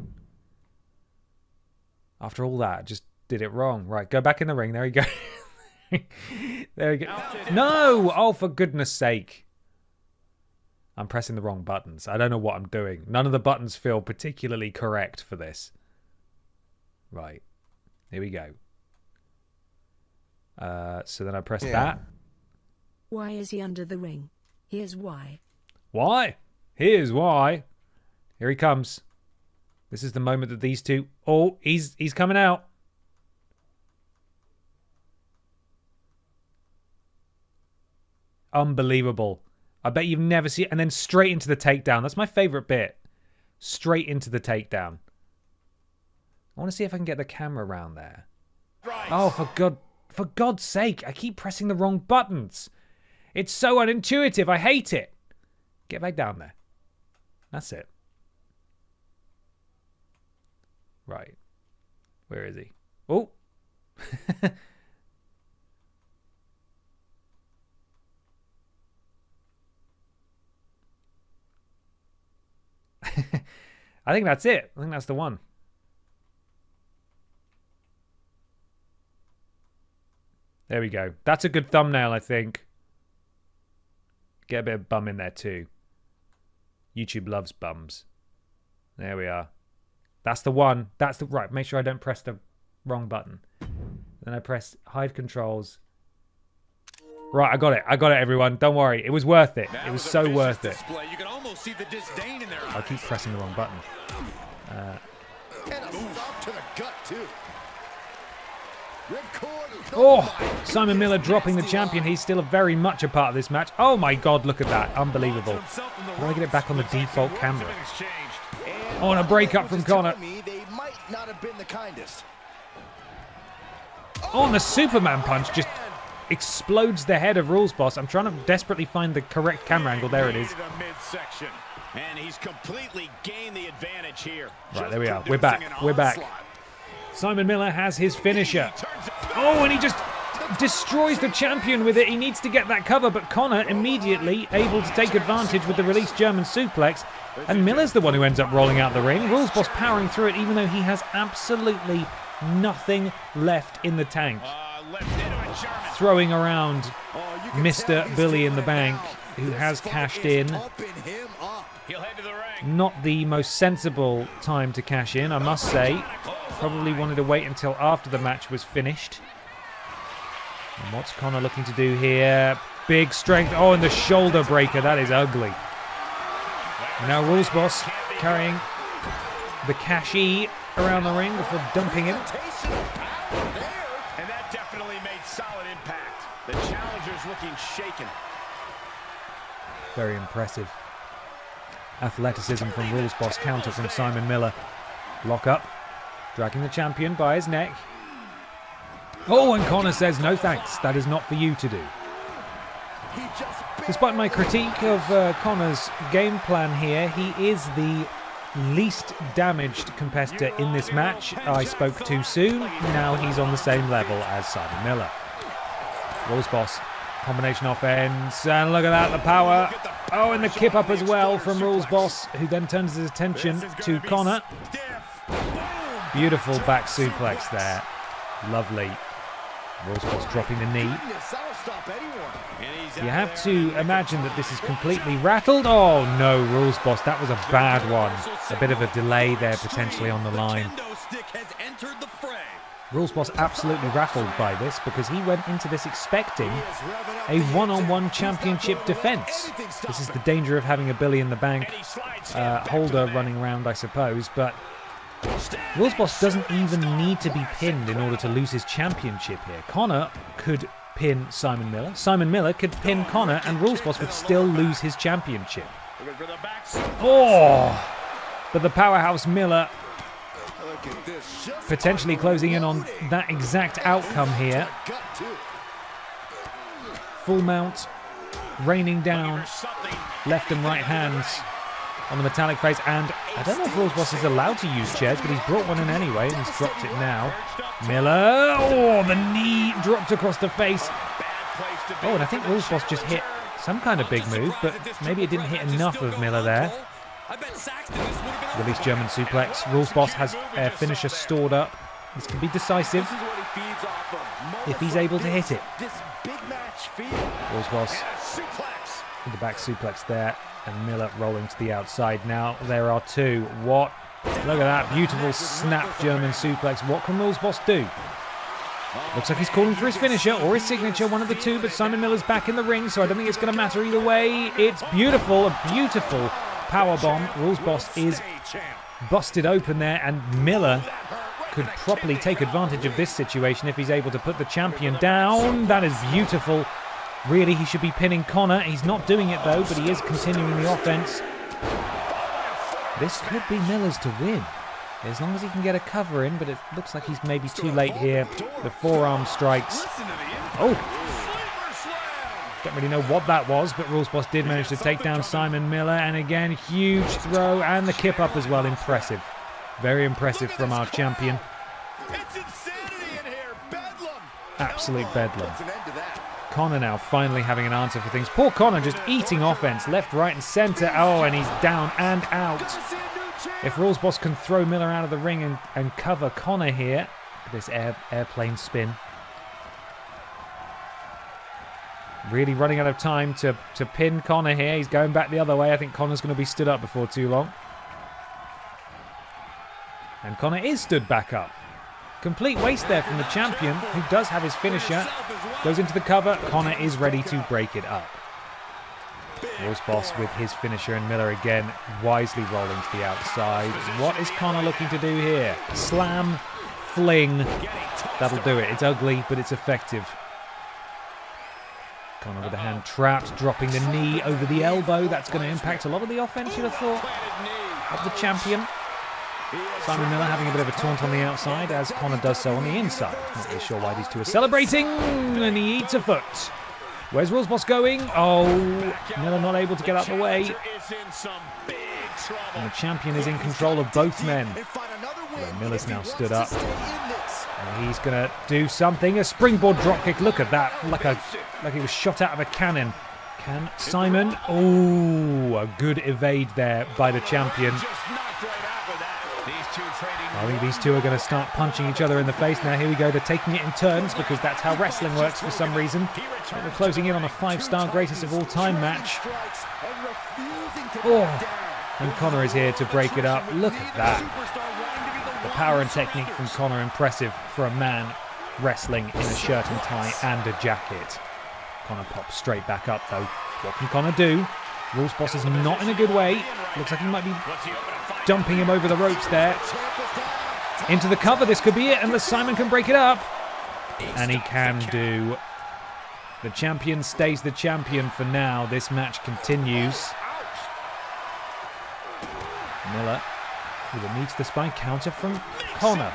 After all that, just did it wrong. Right, go back in the ring. There you go. There we go. No! Oh, for goodness sake. I'm pressing the wrong buttons. I don't know what I'm doing. None of the buttons feel particularly correct for this. Right. Here we go. So then I press that. Why is he under the ring? Here's why. Why? Here's why. Here he comes. This is the moment that these two... Oh, he's coming out. Unbelievable. I bet you've never seen... And then straight into the takedown. That's my favourite bit. Straight into the takedown. I want to see if I can get the camera around there. Right. Oh, for God's sake. I keep pressing the wrong buttons. It's so unintuitive. I hate it. Get back down there. That's it. Right. Where is he? Oh. I think that's it. I think that's the one. There we go. That's a good thumbnail, I think. Get a bit of bum in there too. YouTube loves bums. There we are. That's the one. That's the right. Make sure I don't press the wrong button. Then I press hide controls. Right, I got it. I got it, everyone. Don't worry. It was worth it. It was so worth it. You can almost see the disdain in their I keep pressing the wrong button. And a stop to the gut, too. Oh, Simon Miller dropping the champion. He's still very much a part of this match. Oh my God, look at that. Unbelievable. How do I get it back on the default camera? Oh, and a breakup from Connor. They might not have been the kindest. Oh, and the Superman punch just explodes the head of Rules Boss. I'm trying to desperately find the correct camera angle. There it is. And he's completely gained the advantage here. Right, there we are. We're back. We're back. Simon Miller has his finisher. Oh, and he just destroys the champion with it. He needs to get that cover, but Connor immediately able to take advantage with the released German suplex. And Miller's the one who ends up rolling out the ring. Rules Boss powering through it, even though he has absolutely nothing left in the tank. Throwing around Mr. Billy in the Bank, who has cashed in. Not the most sensible time to cash in, I must say. Probably wanted to wait until after the match was finished. And what's Connor looking to do here? Big strength. Oh, and the shoulder breaker. That is ugly. And now Rules Boss carrying the cashie around the ring before dumping him. And that definitely made solid impact. The challenger's looking shaken. Very impressive. Athleticism from Rules Boss, counter from Simon Miller. Lock up. Dragging the champion by his neck. Oh, and Connor says, no thanks. That is not for you to do. Despite my critique of Connor's game plan here, he is the least damaged competitor in this match. I spoke too soon. Now he's on the same level as Simon Miller. Rules Boss. Combination offense. And look at that, the power. Oh, and the kip up as well from Rules Boss, who then turns his attention to Connor. Beautiful back suplex there. Lovely. Rules Boss dropping the knee. You have to imagine that this is completely rattled. Oh no, Rules Boss, that was a bad one. A bit of a delay there potentially on the line. Rules Boss absolutely rattled by this because he went into this expecting a one-on-one championship defense. This is the danger of having a Billy in the Bank holder running around, I suppose, but Rules Boss doesn't even need to be pinned in order to lose his championship here. Connor could pin Simon Miller. Simon Miller could pin Connor, and Rules Boss would still lose his championship. Oh! But the powerhouse Miller potentially closing in on that exact outcome here. Full mount, raining down left and right hands on the metallic face, and I don't know if Rules Boss is allowed to use chairs, but he's brought one in anyway, and he's dropped it now. Miller, oh, the knee dropped across the face. Oh, and I think Rules Boss just hit some kind of big move, but maybe it didn't hit enough of Miller there. Release German suplex. Rules Boss has a finisher stored up. This can be decisive if he's able to hit it. Rules Boss with the back suplex there, and Miller rolling to the outside. Now there are two. What? Look at that beautiful snap German suplex. What can Rules Boss do? Looks like he's calling for his finisher or his signature, one of the two, but Simon Miller's back in the ring, so I don't think it's going to matter either way. It's beautiful, a beautiful powerbomb. Rules Boss is busted open there, and Miller could properly take advantage of this situation if he's able to put the champion down. That is beautiful. Really, he should be pinning Connor. He's not doing it though, but he is continuing the offense. This could be Miller's to win, as long as he can get a cover in, but it looks like he's maybe too late here. The forearm strikes. Oh! Don't really know what that was, but Rules Boss did manage to take down Simon Miller. And again, huge throw and the kip up as well. Impressive. Very impressive from our champion. It's insanity in here. Bedlam. Absolute bedlam. Puts an end to that. Connor now finally having an answer for things. Poor Connor just eating offense left, right and centre. Oh, and he's down and out. If Rules Boss can throw Miller out of the ring and cover Connor here. This airplane spin. Really running out of time to pin Connor here. He's going back the other way. I think Connor's going to be stood up before too long. And Connor is stood back up. Complete waste there from the champion, who does have his finisher. Goes into the cover. Connor is ready to break it up. Rules Boss with his finisher and Miller again wisely rolling to the outside. What is Connor looking to do here? Slam, fling. That'll do it. It's ugly, but it's effective. Connor with the hand trapped, dropping the knee over the elbow. That's going to impact a lot of the offense, you'd have thought, of the champion. Simon Miller having a bit of a taunt on the outside as Connor does so on the inside. Not really sure why these two are celebrating, and he eats a foot. Where's Rules Boss going? Oh, Miller not able to get out of the way. And the champion is in control of both men. Well, Miller's now stood up. And he's going to do something. A springboard dropkick. Look at that. Like he was shot out of a cannon. Can Simon? Oh, a good evade there by the champion. I think these two are going to start punching each other in the face now. Here we go. They're taking it in turns because that's how wrestling works for some reason. We're closing in on a 5-star greatest of all time match. Oh, and Connor is here to break it up. Look at that. The power and technique from Connor, impressive for a man wrestling in a shirt and tie and a jacket. Connor pops straight back up though. What can Connor do? Rules Boss is not in a good way. Looks like he might be dumping him over the ropes there. Into the cover, this could be it, unless Simon can break it up. And he can do. The champion stays the champion for now. This match continues. Miller with a knee to the spine counter from Connor.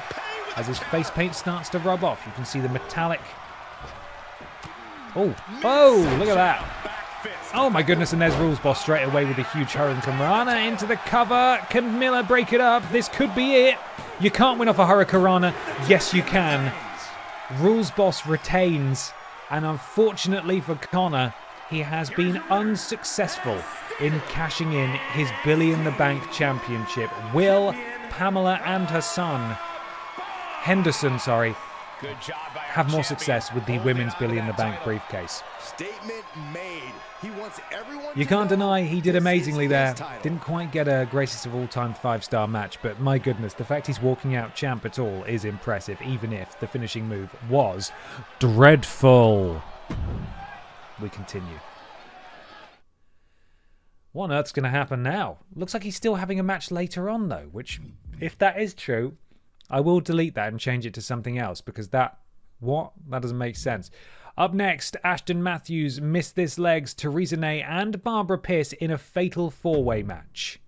As his face paint starts to rub off, you can see the metallic. Oh, look at that. Oh my goodness, and there's Rules Boss straight away with a huge Hurricane Rana into the cover. Can Miller break it up? This could be it. You can't win off a Hurricane Rana. Yes, you can. Rules Boss retains, and unfortunately for Connor, he has been unsuccessful in cashing in his Billy in the Bank championship. Will, Pamela, and her son, Henderson, have more success with the women's Billy in the Bank briefcase. Statement made. He wants everyone. You can't deny he did amazingly there. Didn't quite get a greatest of all time 5-star match, but my goodness, the fact he's walking out champ at all is impressive, even if the finishing move was dreadful. We continue. What on earth's going to happen now? Looks like he's still having a match later on though, which, if that is true, I will delete that and change it to something else because that doesn't make sense. Up next, Ashton Matthews, Miss This Legs, Theresa Ney and Barbara Pierce in a fatal 4-way match.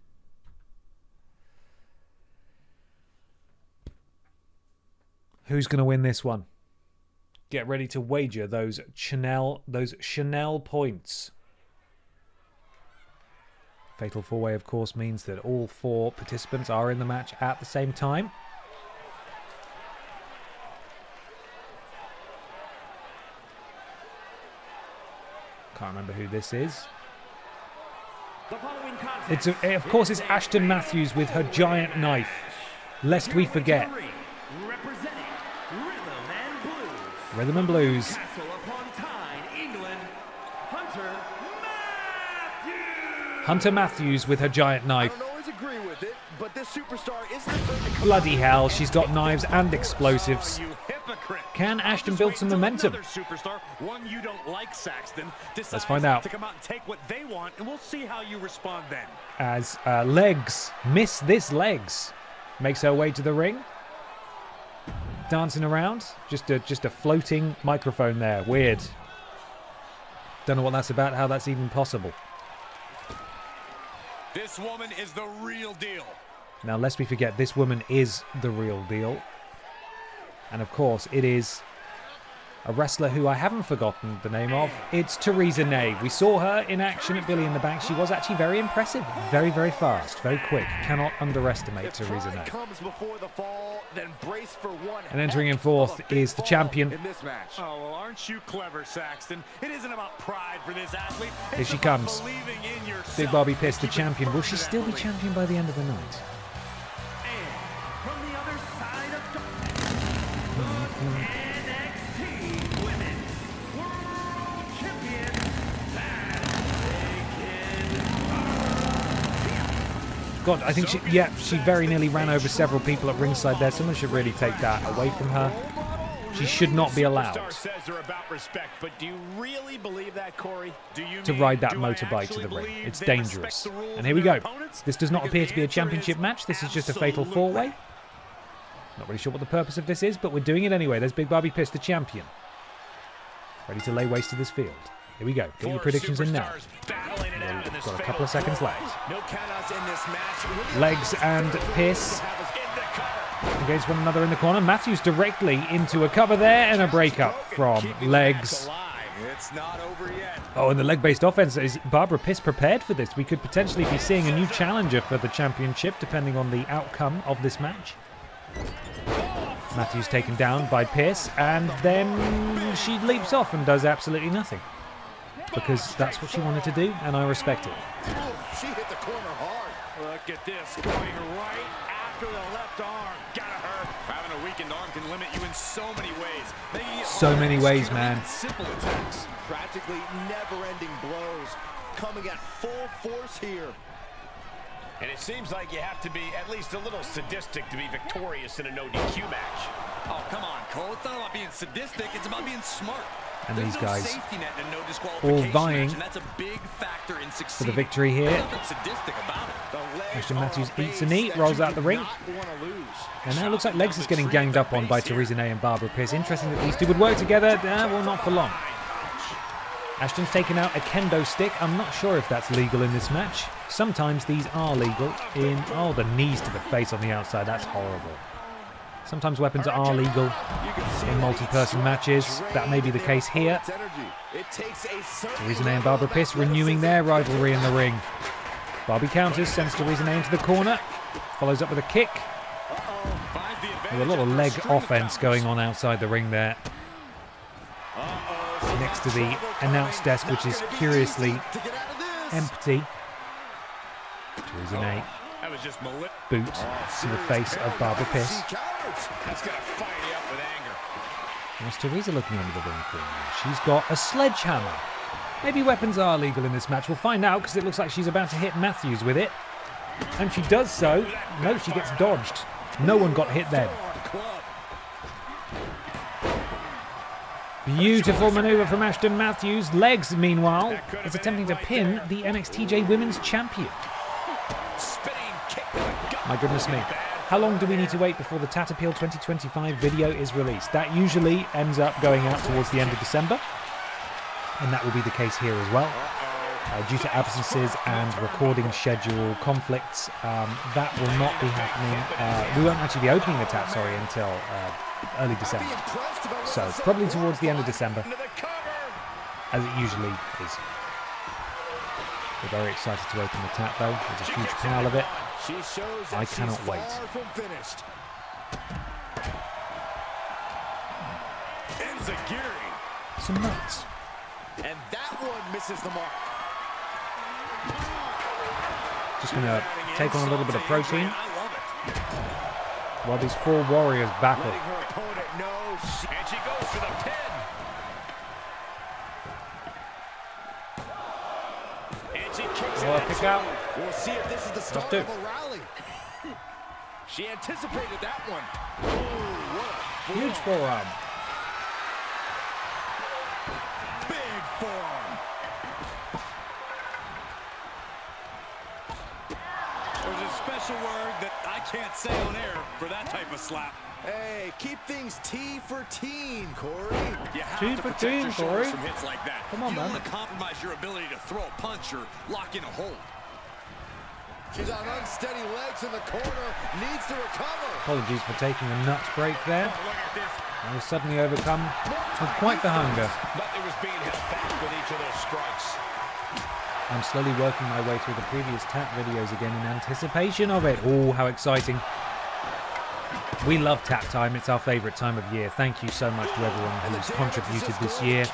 Who's going to win this one? Get ready to wager those Chanel points. Fatal 4-way, of course, means that all 4 participants are in the match at the same time. Can't remember who this is. Of course, it's Ashton Matthews with her giant knife. Lest we forget. Rhythm and Blues. Hunter Matthews with her giant knife. Bloody hell, she's got knives and explosives. Can Ashton build some momentum? Let's find out. As Legs, Miss This Legs, makes her way to the ring. Dancing around. Just a floating microphone there. Weird. Don't know what that's about, how that's even possible. This woman is the real deal. Now, lest we forget, this woman is the real deal. And of course, it is a wrestler who I haven't forgotten the name of. It's Theresa Ney. We saw her in action at Billy in the Bank. She was actually very impressive. Very, very fast. Very quick. Cannot underestimate Theresa Ney. And entering in fourth is the champion. In this match. Oh, well, aren't you clever, Saxton? It isn't about pride for this athlete. Here she comes. Big Bobby Piss, the champion. Will she still be champion by the end of the night? From the other side of darkness, NXT Women's World Champion, God, I think she very nearly ran over several people at ringside there. Someone should really take that away from her. She should not be allowed to ride that motorbike to the ring. It's dangerous. And here we go. This does not appear to be a championship match. This is just a fatal four-way. Not really sure what the purpose of this is, but we're doing it anyway. There's Big Bobby Piss, the champion. Ready to lay waste to this field. Here we go. Get your predictions in now. We've got a couple of seconds left. Legs and Piss against one another in the corner. Matthews directly into a cover there and a breakup from Legs. Oh, and the leg-based offense. Is Barbara Piss prepared for this? We could potentially be seeing a new challenger for the championship depending on the outcome of this match. Matthews taken down by Piss, and then she leaps off and does absolutely nothing. Because that's what she wanted to do, and I respect it. She hit the corner hard. Look at this, going right after the left arm. Gotta hurt. Having a weakened arm can limit you in so many ways. So many ways, man. Simple attacks, practically never-ending blows, coming at full force here. And it seems like you have to be at least a little sadistic to be victorious in a no DQ match. Oh, come on, Cole. It's not about being sadistic. It's about being smart. And these guys all vying for the victory here. Ashton Matthews eats a knee, rolls out the ring. And now it looks like Legs is getting ganged up on by Theresa Ney and Barbara Piss. Interesting that these two would work together. Well, not for long. Ashton's taken out a kendo stick. I'm not sure if that's legal in this match. Sometimes these are legal in... Oh, the knees to the face on the outside. That's horrible. Sometimes weapons are legal in multi-person matches. That may be the case here. Theresa Ney and Barbara Piss renewing their rivalry in the ring. Barbie counters, sends Theresa Ney into the corner. Follows up with a kick. With a lot of leg offense going on outside the ring there. Next to the announce desk, which is curiously empty. Theresa Ney. Boot to the face of Barbara Piss. What's Theresa looking under the ring for now? She's got a sledgehammer. Maybe weapons are legal in this match. We'll find out because it looks like she's about to hit Matthews with it. And she does so. No, she gets dodged. No one got hit then. Beautiful maneuver from Ashton Matthews. Legs, meanwhile, is attempting to pin the NXTJ Women's Champion. My goodness me. How long do we need to wait before the Tat Appeal 2025 video is released? That usually ends up going out towards the end of December. And that will be the case here as well. Due to absences and recording schedule conflicts, that will not be happening. We won't actually be opening the Tat, until early December. So probably towards the end of December, as it usually is. We're very excited to open the Tat though. There's a huge pile of it. I cannot wait. Some nuts. And that one misses the mark. Just going to take on a little bit of protein while these four warriors battle. And she goes for the pin. And she kicks it. Kick out. We'll see if this is the start of a rally. She anticipated that one. Oh, huge forearm. Big forearm. There's a special word that I can't say on air for that type of slap. Hey, keep things T for teen, Corey. You have T to for protect teen, your shoulders Corey. from hits like that. Come on, you man. don't want to compromise your ability to throw a punch or lock in a hold. She's on unsteady legs in the corner. Needs to recover. Apologies for taking a nuts break there. I was suddenly overcome with quite the hunger. Nothing was being held back with each of those strikes. I'm slowly working my way through the previous tap videos again in anticipation of it. Oh, how exciting. We love tap time. It's our favourite time of year. Thank you so much to everyone who's contributed this year.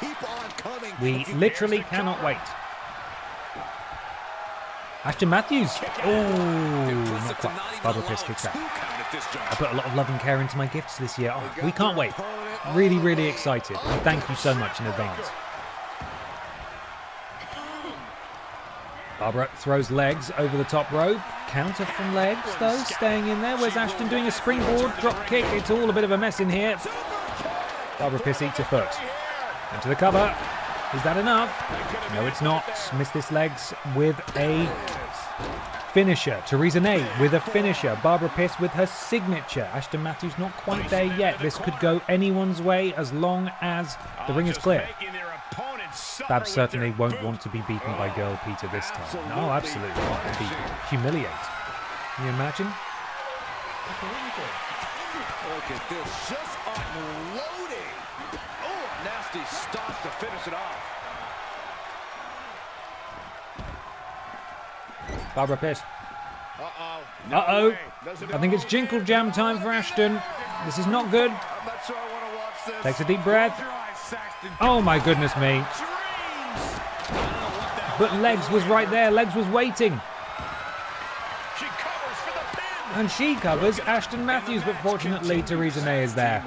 We literally cannot wait. Ashton Matthews. Oh, not quite. Barbara Pierce kicks out. I put a lot of love and care into my gifts this year. Oh, we can't wait. Really, really excited. And thank you so much in advance. Barbara throws legs over the top rope. Counter from legs, though, staying in there. Where's Ashton doing a springboard drop kick? It's all a bit of a mess in here. Barbara Pierce eats a foot. Into the cover. Is that enough? No, it's not. Missed this legs with a finisher. Theresa Ney with a finisher. Barbara Pierce with her signature. Ashton Matthews not quite there yet. This could go anyone's way as long as the ring is clear. Babs certainly won't want to be beaten by Girl Peter this time. No, absolutely not. It'd be humiliating. Can you imagine? Look at this, just unloading. Oh, nasty stop to finish it off. Barbara Pierce. Uh-oh. Uh-oh. I think it's Jinkle Jam time for Ashton. This is not good. I'm not sure I want to watch this. Takes a deep breath. Oh my goodness me. But Legs was right there. Legs was waiting. And she covers Ashton Matthews, but fortunately Theresa Ney is there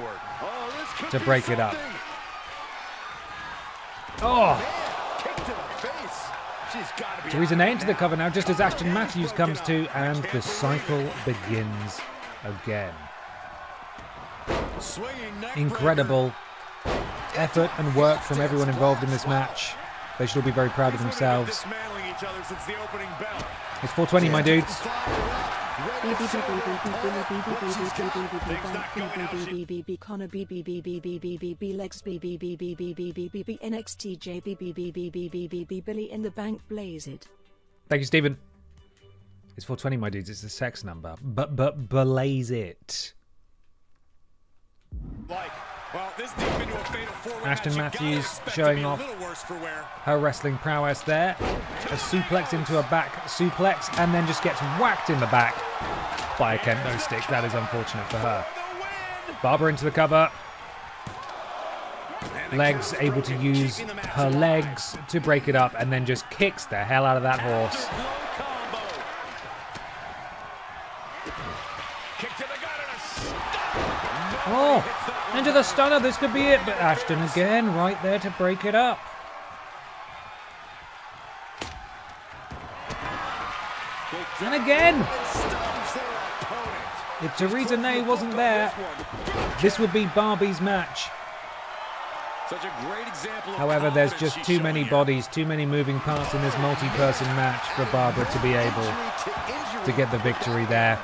to break it up. Oh! Theresa Ney into the cover now, just as Ashton Matthews comes to, and the cycle begins again. Incredible effort and work from everyone involved in this match. They should all be very proud of themselves. It's 4:20, my dudes. Connor Legs NXTJ Billy in the bank blaze it. Thank you, Stephen. It's 4:20, my dudes. It's the sex number. But blaze it. Ashton Matthews showing off her wrestling prowess there. A suplex into a back suplex, and then just gets whacked in the back by a kendo stick. That is unfortunate for her. Barbara into the cover. Legs able to use her legs to break it up, and then just kicks the hell out of that horse. Oh, into the stunner. This could be it, but Ashton again right there to break it up. And again. If Theresa Ney wasn't there, this would be Barbie's match. However, there's just too many bodies, too many moving parts in this multi-person match for Barbara to be able to get the victory there.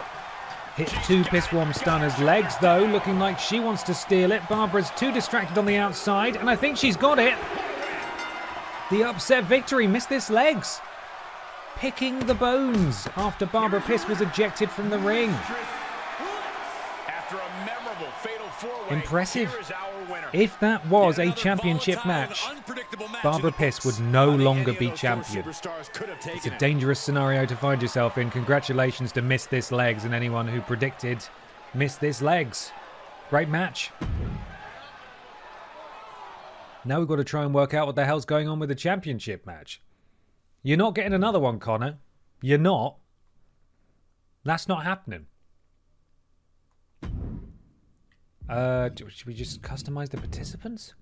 Hit two piss-warm stunners. Legs, though, looking like she wants to steal it. Barbara's too distracted on the outside, and I think she's got it. The upset victory. Missed this legs. Picking the bones after Barbara Pierce was ejected from the ring. Impressive. If that was a championship match, Barbara Pierce would no longer be champion. It's a dangerous scenario to find yourself in. Congratulations to Miss This Legs and anyone who predicted Miss This Legs. Great match. Now we've got to try and work out what the hell's going on with the championship match. You're not getting another one, Connor. You're not. That's not happening. Should we just customize the participants?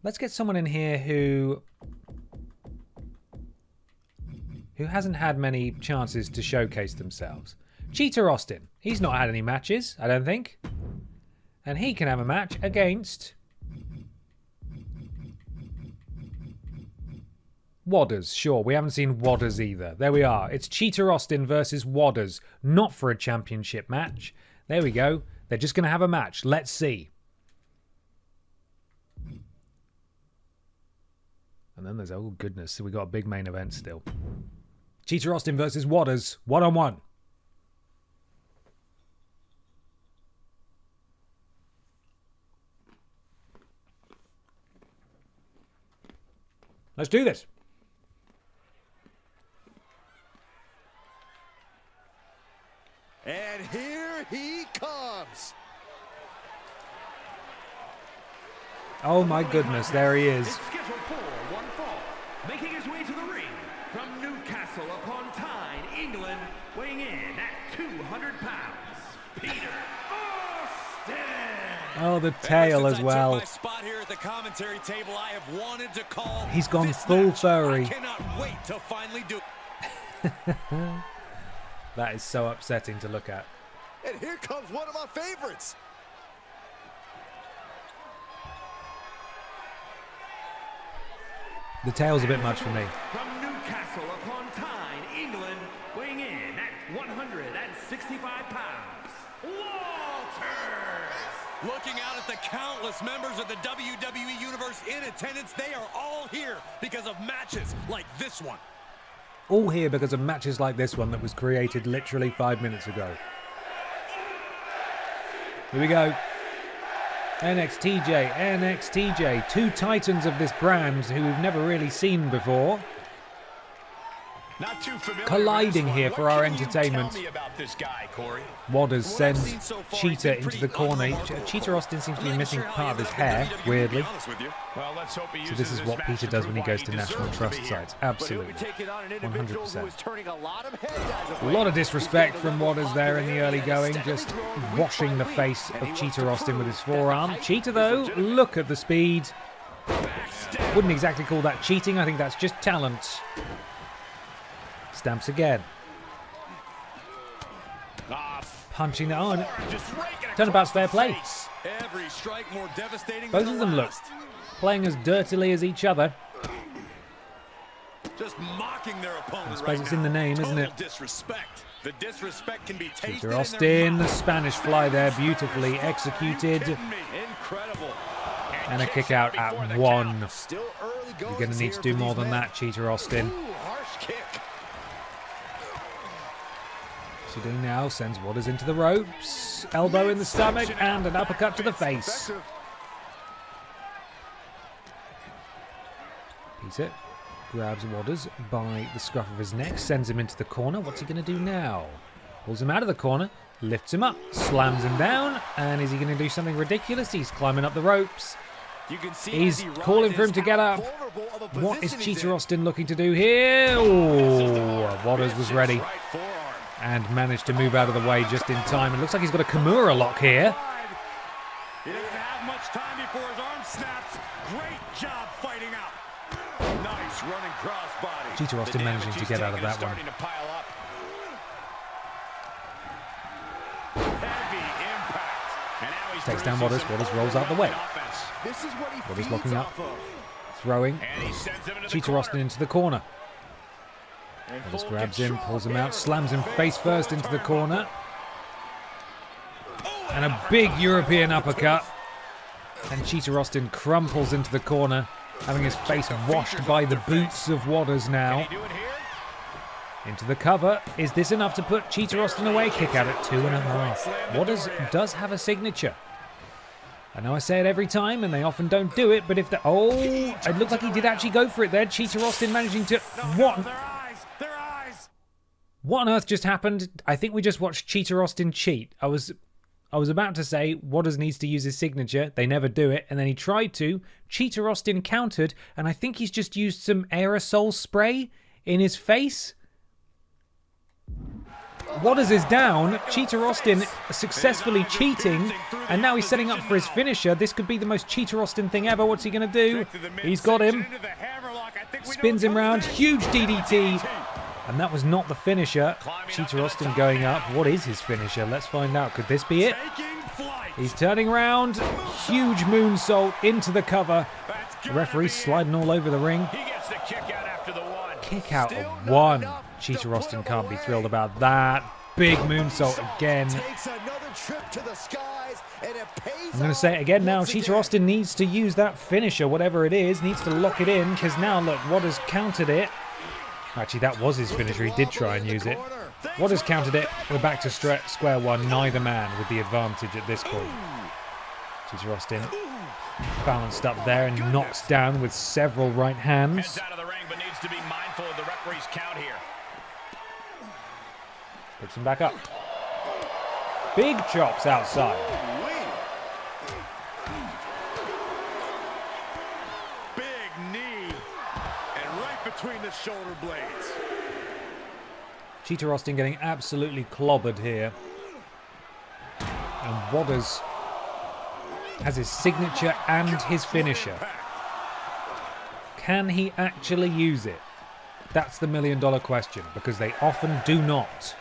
Let's get someone in here who hasn't had many chances to showcase themselves. Cheetah Austin. He's not had any matches, I don't think. And he can have a match against Wadders. Sure, we haven't seen Wadders either. There we are. It's Cheetah Austin versus Wadders. Not for a championship match. There we go. They're just going to have a match. Let's see. And then there's, oh goodness, so we got a big main event still. Cheetah Austin versus Waters, 1-on-1. Let's do this. And here he comes. Oh my goodness, there he is. Scheduled for one fall, making his way to the ring from Newcastle upon Tyne, England, weighing in at 200 pounds, Peter Austin. Oh, the tail as well. My spot here at the commentary table, I have wanted to call. He's gone this full match. furry. I cannot wait to finally do. That is so upsetting to look at. And here comes one of my favorites. The tail's a bit much for me. From Newcastle upon Tyne, England, weighing in at 165 pounds, Walters. Looking out at the countless members of the WWE Universe in attendance, they are all here because of matches like this one. All here because of matches like this one that was created literally 5 minutes ago. Here we go. NXTJ, NXTJ, two titans of this brand who we've never really seen before. Not too familiar Colliding with this here one. for What our can you entertainment. tell me about this guy, Corey? Waters From what I've sends seen so far, he's Cheetah been into pretty the corner. unlikable. Cheetah Austin seems to be I'm not missing sure how part of he his ended up hair, in WWE, weirdly. to be honest with you. Well, let's hope he So this uses is what match Peter to does prove when he why goes to National deserves to be Trust here. sites. But he'll Absolutely. be taking on an individual who 100%. is turning a lot of heads as of A late. lot of disrespect He's from gained a level Waters of there in the early popularity going, and just steadily growing week washing the by week. face And of he wants Cheetah to Austin with prove his that the forearm. hype Cheetah, is though, legitimate. look at the speed. Backstab. Wouldn't exactly call that cheating. I think that's just talent. Stamps again. Punching that on. Just raking Turnabout's across fair the play. face. Every strike more devastating Both than of the them look last. playing as dirtily as each other. Just mocking their opponent. I suppose right it's now. in the name, isn't Total it? Disrespect. The disrespect can be tasted. Cheetah in their Austin, the mouth. Spanish fly there, beautifully executed. Incredible. And a kick out at 1. Still early You're goings going to need here to do for more these than men. that, Cheetah Austin. Ooh, harsh kick. What's he doing now? Sends Waters into the ropes. Elbow in the stomach and an uppercut to the face. Effective. Peter grabs Waters by the scruff of his neck, sends him into the corner. What's he going to do now? Pulls him out of the corner, lifts him up, slams him down, and is he going to do something ridiculous? He's climbing up the ropes. You can see He's as he calling for him rises to get how up. vulnerable of a What is position he's Cheetah in. Austin looking to do here? Oh, Waters was ready Right forearm. and managed to move out of the way just in time. It looks like he's got a Kimura lock here. He doesn't have much time before his arm snaps. Great job fighting out. Nice running crossbody. Cheetah Austin managing to get out of that one. Starting to pile up. Heavy impact. And now he's Takes down producing Waters. some Waters rolls out the way. overwhelming offense. This is what he Waters feeds locking up. off of. Throwing And he sends him into the Cheetah corner. Austin into the corner. In Waters full grabs him, control pulls him here. out, slams him face first into the Turnbuckle. corner. And a big European uppercut. And Cheetah Austin crumples into the corner, having his face washed by the boots of Waters now. Can he do it here? Into the cover. Is this enough to put Cheetah Austin away? Kick out at 2.5. Waters does have a signature. I know I say it every time, and they often don't do it, but if the... Oh, it looked like he did actually go for it there. Cheetah Austin managing to... What? Their eyes. Their eyes. What on earth just happened? I think we just watched Cheetah Austin cheat. I was about to say Waters needs to use his signature. They never do it. And then he tried to. Cheetah Austin countered. And I think he's just used some aerosol spray in his face. Waters is down. Cheetah Austin successfully cheating. And now he's setting up for his finisher. This could be the most Cheetah Austin thing ever. What's he going to do? He's got him. Spins him round. Huge DDT. And that was not the finisher. Cheetah Austin going up. What is his finisher? Let's find out. Could this be it? Taking flight. He's turning around. Huge moonsault into the cover. The referee sliding all over the ring. He gets the kick out after the one. Kick out of 1. Cheetah Austin can't be thrilled about that. Big moonsault again. Takes another trip to the skies, and it pays I'm going to say it again now. Cheetah Austin needs to use that finisher, whatever it is. Needs to lock it in, because now, look, Waters countered it. Actually, that was his finisher. He did try and use it. Waters countered it. We're back to square one. Neither man with the advantage at this point. Cheetah Austin balanced up there and knocks down with several right hands. Out of the ring, but needs to be mindful of the referee's count here. Puts him back up. Big chops outside. Big knee. And right between the shoulder blades. Cheetah Austin getting absolutely clobbered here. And Waters has his signature and his finisher. Can he actually use it? That's the million-dollar question, because they often do not.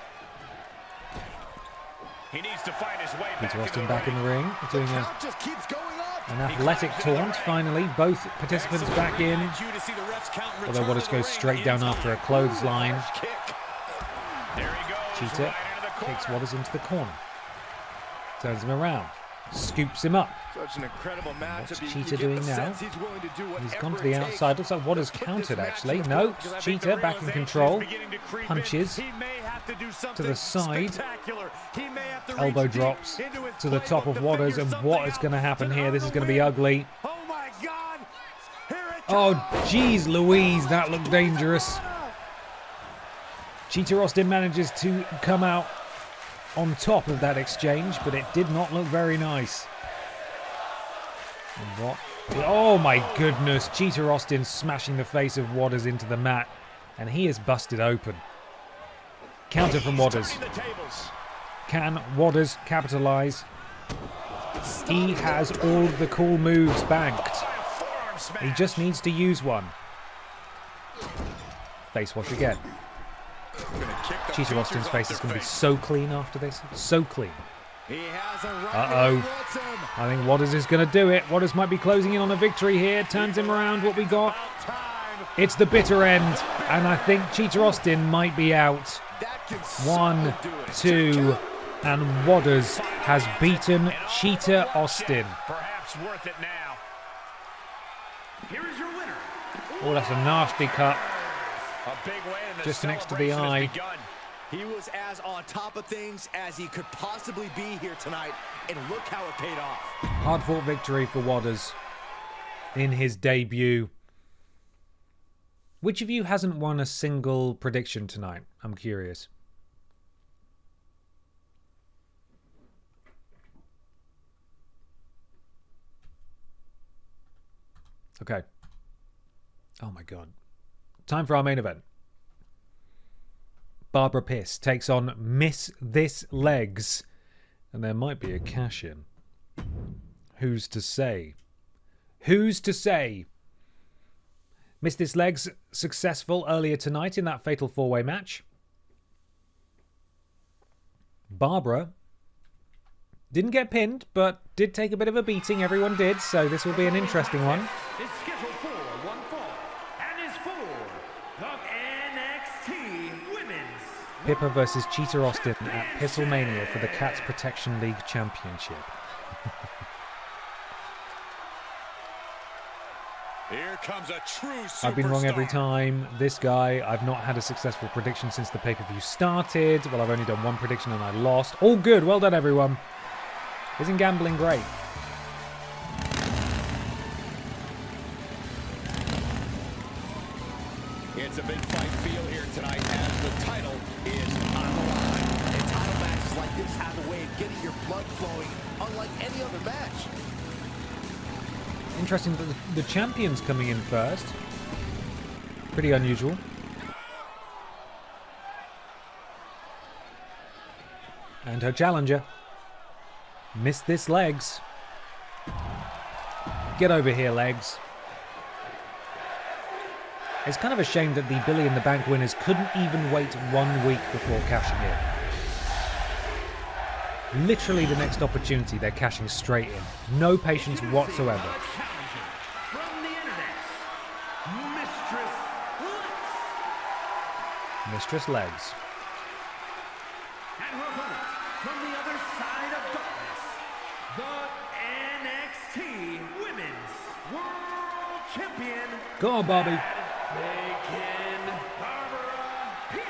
He needs to find his way back. Cheetah Austin back in the ring, doing an athletic taunt. Finally, both participants back in. Although Waters goes straight down after a clothesline. Cheetah takes Waters into the corner. Turns him around. Scoops him up. Such an incredible match. What's Cheetah doing now? He's gone to the outside. Looks like Waters countered, actually. No, Cheetah back in control. Punches to the side. Elbow drops to the top of Waters. And what is going to happen here? This is going to be ugly. Oh, jeez Louise, that looked dangerous. Cheetah Austin manages to come out on top of that exchange, but it did not look very nice. And what? Oh my goodness, Cheetah Austin smashing the face of Waters into the mat, and he is busted open. Counter from Waters. Can Waters capitalize? He has all of the cool moves banked. He just needs to use one. Face wash again. Cheetah Austin's face is going to be so clean after this. So clean. Uh-oh. I think Waters is going to do it. Waters might be closing in on a victory here. Turns him around. What we got? It's the bitter end. And I think Cheetah Austin might be out. 1, 2, and Waters has beaten Cheetah Austin. Perhaps worth it now. Here is your winner. Oh, that's a nasty cut. A big way in the just next to the eye. He was as on top of things as he could possibly be here tonight, and look how it paid off. Hard-fought victory for Waters in his debut. Which of you hasn't won a single prediction tonight? I'm curious. Okay. Oh my god. Time for our main event. Barbara Piss takes on Miss This Legs. And there might be a cash-in. Who's to say? Who's to say? Miss This Legs successful earlier tonight in that fatal four-way match. Barbara didn't get pinned, but did take a bit of a beating. Everyone did, so this will be an interesting one. Is scheduled for one fall and is for the NXT Women's Pippa versus Cheetah Austin at Pisslemania for the Cats Protection League Championship. Here comes a true superstar. I've been wrong every time. This guy, I've not had a successful prediction since the pay-per-view started. Well, I've only done one prediction and I lost. All good. Well done, everyone. Isn't gambling great? It's a big fight feel here tonight as the title is on the line. And title matches like this have a way of getting your blood flowing unlike any other match. Interesting that the champion's coming in first. Pretty unusual. And her challenger. Miss This Legs. Get over here, Legs. It's kind of a shame that the Billy in the Bank winners couldn't even wait 1 week before cashing in. Literally the next opportunity, they're cashing straight in. No patience whatsoever. from the internet, Mistress Legs. and her opponent from the other side of darkness, the champion. Go on, Bobby. Bacon Barbara Pierce.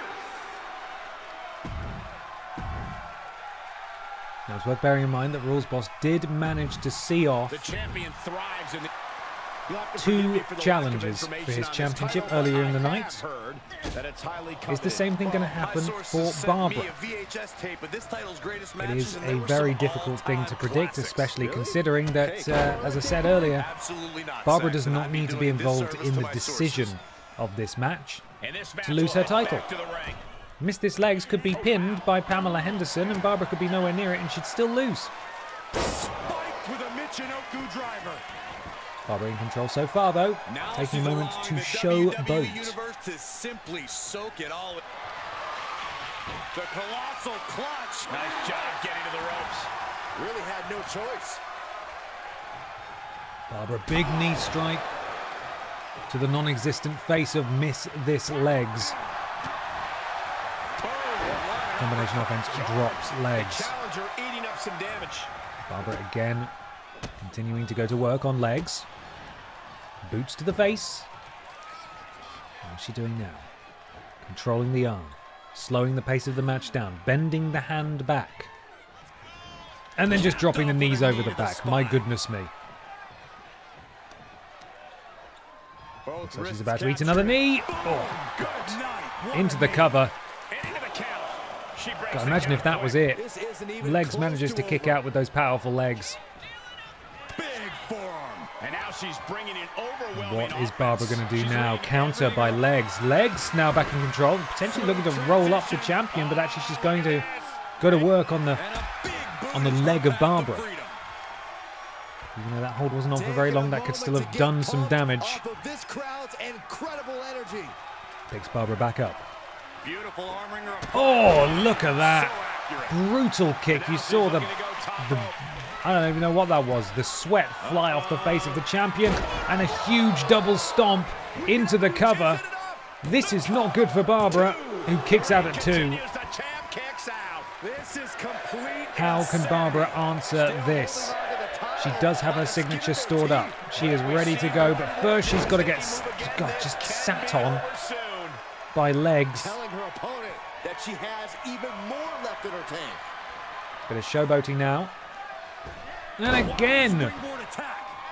Now, it's worth bearing in mind that Rules Boss did manage to see off The champion thrives in the... 2 challenges for his championship earlier in the night. Is the same thing going to happen for Barbara? It is a very difficult thing to predict, especially considering that, as I said earlier, Barbara does not need to be involved in the decision of this match to lose her title. Miss This Legs could be pinned by Pamela Henderson and Barbara could be nowhere near it and she'd still lose. Spiked with a Michinoku driver. Barbara in control so far, though, taking a moment to show boat. To simply soak it all. The colossal clutch. Nice job getting to the ropes. Really had no choice. Barbara, big knee strike to the non-existent face of Miss This Legs. Combination offense drops legs. Challenger eating up some damage. Barbara again continuing to go to work on legs. Boots to the face. What's she doing now? Controlling the arm. Slowing the pace of the match down. Bending the hand back. And then just dropping the knees over the back. My goodness me. Looks like she's about to eat another knee. Oh, God. Into the cover. God, imagine if that was it. Legs manages to kick out with those powerful legs. Big forearm. And now she's bringing in overwhelming. What is Barbara going to do now? Counter by legs. Legs now back in control. Potentially looking to roll up the champion, but actually she's going to go to work on the leg of Barbara. Even though that hold wasn't on for very long, that could still have done some damage. Picks Barbara back up. Beautiful arm wringer. Oh, look at that. Brutal kick. You saw the I don't even know what that was. The sweat fly off the face of the champion and a huge double stomp into the cover. This is not good for Barbara, who kicks out at 2. How can Barbara answer this? She does have her signature stored up. She is ready to go, but first she's got to get just sat on by legs. Telling her opponent that she has even more left in her tank. Bit of showboating now. And again,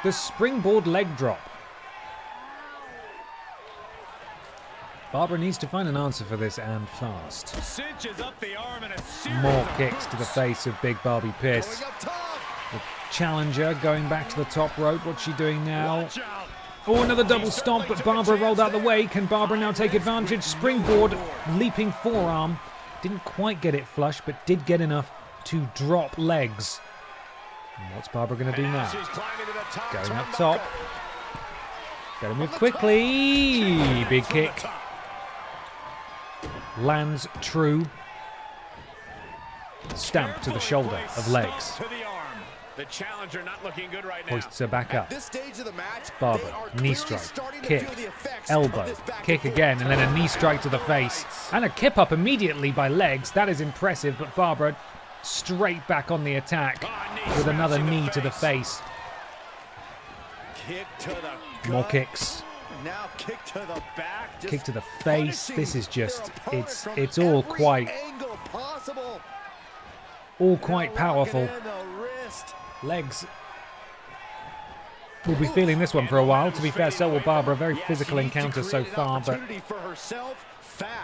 the springboard leg drop. Barbara needs to find an answer for this and fast. More kicks to the face of Big Barbie Pierce. The challenger going back to the top rope. What's she doing now? Oh, another double stomp, but Barbara rolled out the way. Can Barbara now take advantage? Springboard, leaping forearm. Didn't quite get it flush, but did get enough to drop legs. And what's Barbara going to do now? Going up top. Got to move quickly. Big kick. Lands true. Stamp to the shoulder of legs. The challenger not looking good right now. Hoists her back up. This stage of the match, Barbara, knee strike, kick, elbow, kick again, and then a knee strike to the face. And a kip up immediately by legs. That is impressive, but Barbara straight back on the attack with another knee to the face. Kick to the More kicks. Now kick to the back. Kick to the face. This is just, it's all quite powerful. Legs will be feeling this one for a while. To be fair, so will Barbara. Very physical encounter so far, but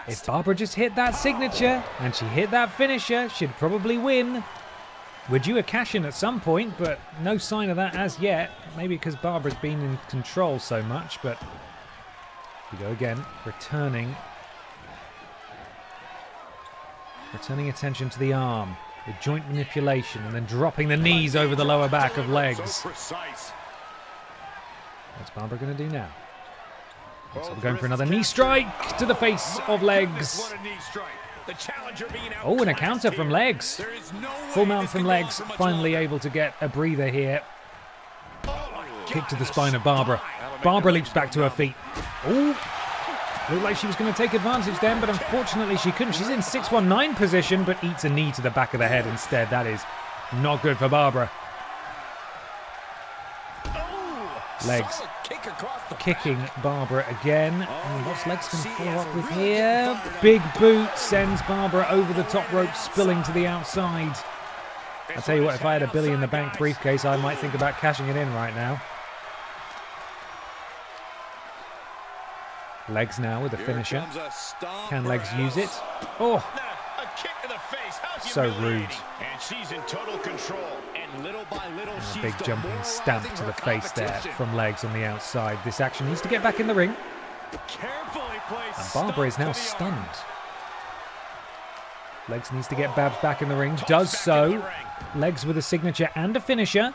if Barbara just hit that signature and she hit that finisher, she'd probably win. We're due a cash-in at some point, but no sign of that as yet. Maybe because Barbara's been in control so much, but we go again, returning attention to the arm. The joint manipulation and then dropping the knees over the lower back of legs. What's Barbara going to do now? So we're going for another knee strike to the face of legs. Oh, and a counter from legs. Full mount from legs, finally able to get a breather here. Kick to the spine of Barbara. Barbara leaps back to her feet. Oh, looked like she was going to take advantage then, but unfortunately she couldn't. She's in 619 position, but eats a knee to the back of the head instead. That is not good for Barbara. Legs kicking Barbara again. And what's Legs going to follow up with here? Big boot sends Barbara over the top rope, spilling to the outside. I'll tell you what, if I had a billion in the bank briefcase, I might think about cashing it in right now. Legs now with a finisher. Can Legs use it? Oh! A kick to the face. How So rude. And she's in total control. And little by little, A big jumping stamp to the face there from Legs on the outside. This action needs to get back in the ring. And Barbara is now stunned. Legs needs to get Babs back in the ring. Does so. Legs with a signature and a finisher.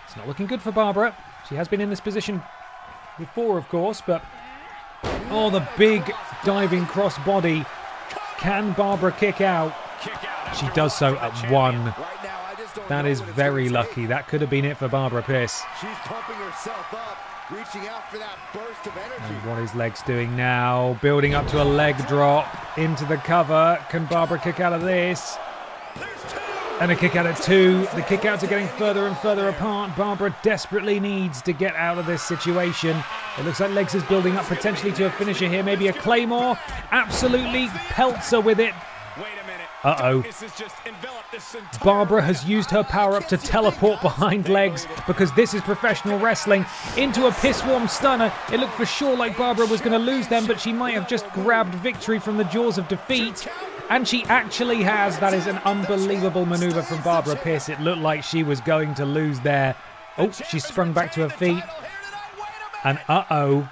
It's not looking good for Barbara. She has been in this position before, of course, but... Oh, the big diving crossbody. Can Barbara kick out? She does so at 1. That is very lucky. That could have been it for Barbara Pierce. She's pumping herself up, reaching out for that burst of energy. And what is Legs doing now? Building up to a leg drop into the cover. Can Barbara kick out of this? And a kick out at 2. The kick outs are getting further and further apart. Barbara desperately needs to get out of this situation. It looks like Legs is building up potentially to a finisher here. Maybe a Claymore. Absolutely pelts her with it. Uh-oh. Barbara has used her power up to teleport behind Legs because this is professional wrestling into a piss-warm stunner. It looked for sure like Barbara was going to lose them, but she might have just grabbed victory from the jaws of defeat. And she actually has. That is an unbelievable maneuver from Barbara Pierce. It looked like she was going to lose there. Oh, she sprung back to her feet. And uh-oh.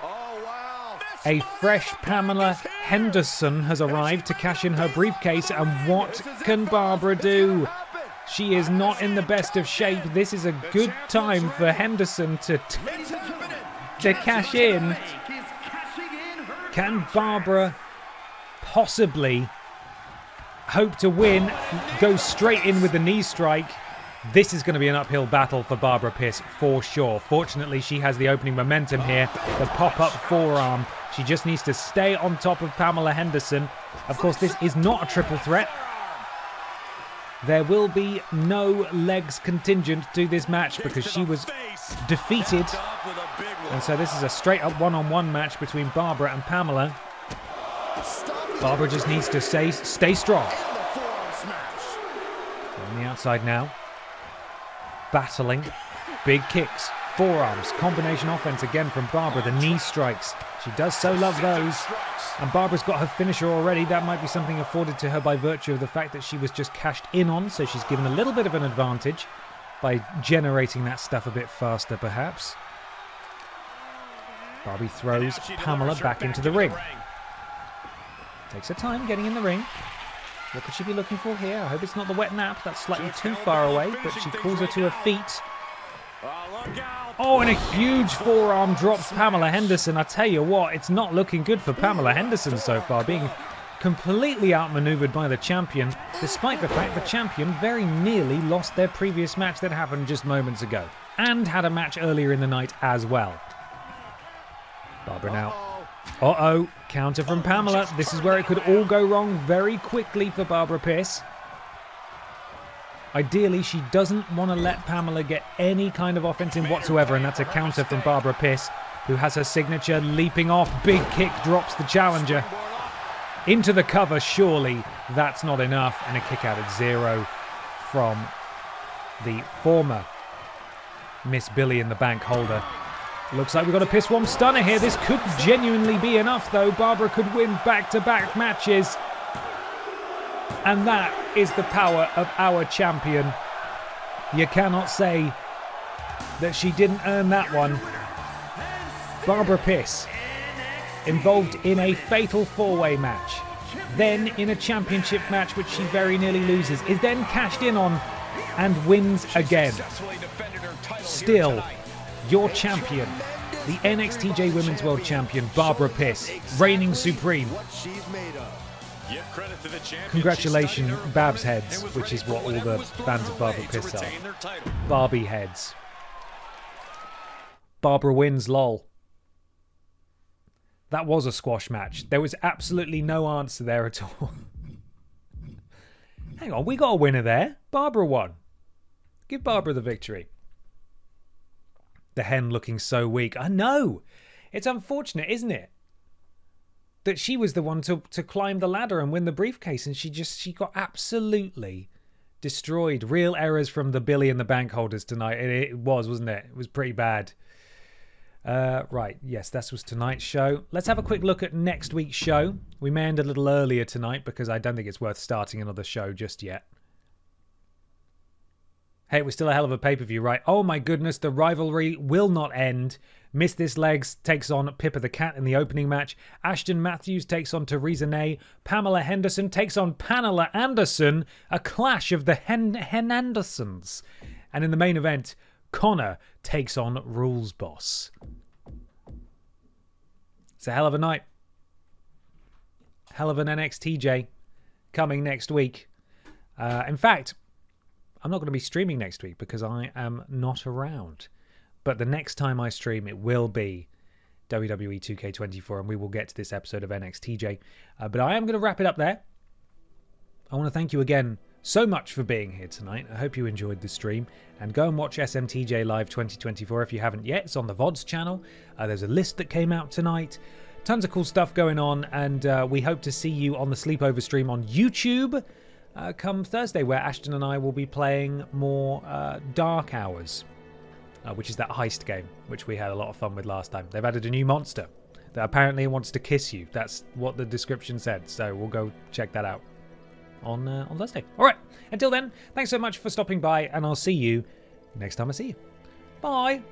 A fresh Pamela Henderson has arrived to cash in her briefcase. And what can Barbara do? She is not in the best of shape. This is a good time for Henderson to cash in. Can Barbara possibly hope to win? Go straight in with the knee strike. This is going to be an uphill battle for Barbara Pierce for sure. Fortunately, she has the opening momentum here. The pop-up forearm. She just needs to stay on top of Pamela Henderson. Of course, this is not a triple threat. There will be no Legs contingent to this match because she was defeated. And so this is a straight-up one-on-one match between Barbara and Pamela. Barbara just needs to stay strong. On the outside now. Battling. Big kicks. Forearms. Combination offense again from Barbara. The knee strikes. She does so love those. And Barbara's got her finisher already. That might be something afforded to her by virtue of the fact that she was just cashed in on. So she's given a little bit of an advantage by generating that stuff a bit faster perhaps. Barbie throws Pamela back into the ring. Takes her time getting in the ring. What could she be looking for here? I hope it's not the wet nap. That's slightly too far away, but she calls her to her feet. Oh, and a huge forearm drops Pamela Henderson. I tell you what, it's not looking good for Pamela Henderson so far, being completely outmaneuvered by the champion, despite the fact the champion very nearly lost their previous match that happened just moments ago, and had a match earlier in the night as well. Barbara now. Uh-oh, counter from Pamela. This is where it could all go wrong very quickly for Barbara Pierce. Ideally, she doesn't want to let Pamela get any kind of offense in whatsoever, and that's a counter from Barbara Pierce, who has her signature leaping off. Big kick drops the challenger. Into the cover, surely. That's not enough, and a kick out at 0 from the former Miss Billy in the Bank holder. Looks like we've got a piss-warm stunner here. This could genuinely be enough, though. Barbara could win back-to-back matches. And that is the power of our champion. You cannot say that she didn't earn that one. Barbara Pierce, involved in a fatal four-way match, then in a championship match which she very nearly loses, is then cashed in on and wins again. Still, your champion, the NXTJ Women's World Champion, Barbara Pierce, reigning supreme. Congratulations, Babs heads, which is what all the fans of Barbara Pierce are. Barbie heads. Barbara wins, lol. That was a squash match. There was absolutely no answer there at all. Hang on, we got a winner there. Barbara won. Give Barbara the victory. The hen looking so weak. I know. It's unfortunate, isn't it? That she was the one to climb the ladder and win the briefcase, and she got absolutely destroyed. Real errors from the Billy and the bank holders tonight. It was, wasn't it? It was pretty bad. Right, yes, that was tonight's show. Let's have a quick look at next week's show. We may end a little earlier tonight because I don't think it's worth starting another show just yet. Hey, it was still a hell of a pay-per-view, right? Oh my goodness, the rivalry will not end. Miss This Legs takes on Pippa the Cat in the opening match. Ashton Matthews takes on Theresa Ney. Pamela Henderson takes on Pamela Anderson. A clash of the Hen Andersons. And in the main event, Connor takes on Rules Boss. It's a hell of a night. Hell of an NXTJ coming next week. In fact, I'm not going to be streaming next week because I am not around. But the next time I stream, it will be WWE 2K24, and we will get to this episode of NXTJ. But I am going to wrap it up there. I want to thank you again so much for being here tonight. I hope you enjoyed the stream. And go and watch SMTJ Live 2024 if you haven't yet. It's on the VODs channel. There's a list that came out tonight. Tons of cool stuff going on. And we hope to see you on the sleepover stream on YouTube come Thursday, where Ashton and I will be playing more Dark Hours, which is that heist game, which we had a lot of fun with last time. They've added a new monster that apparently wants to kiss you. That's what the description said. So we'll go check that out on Thursday. All right. Until then, thanks so much for stopping by, and I'll see you next time I see you. Bye.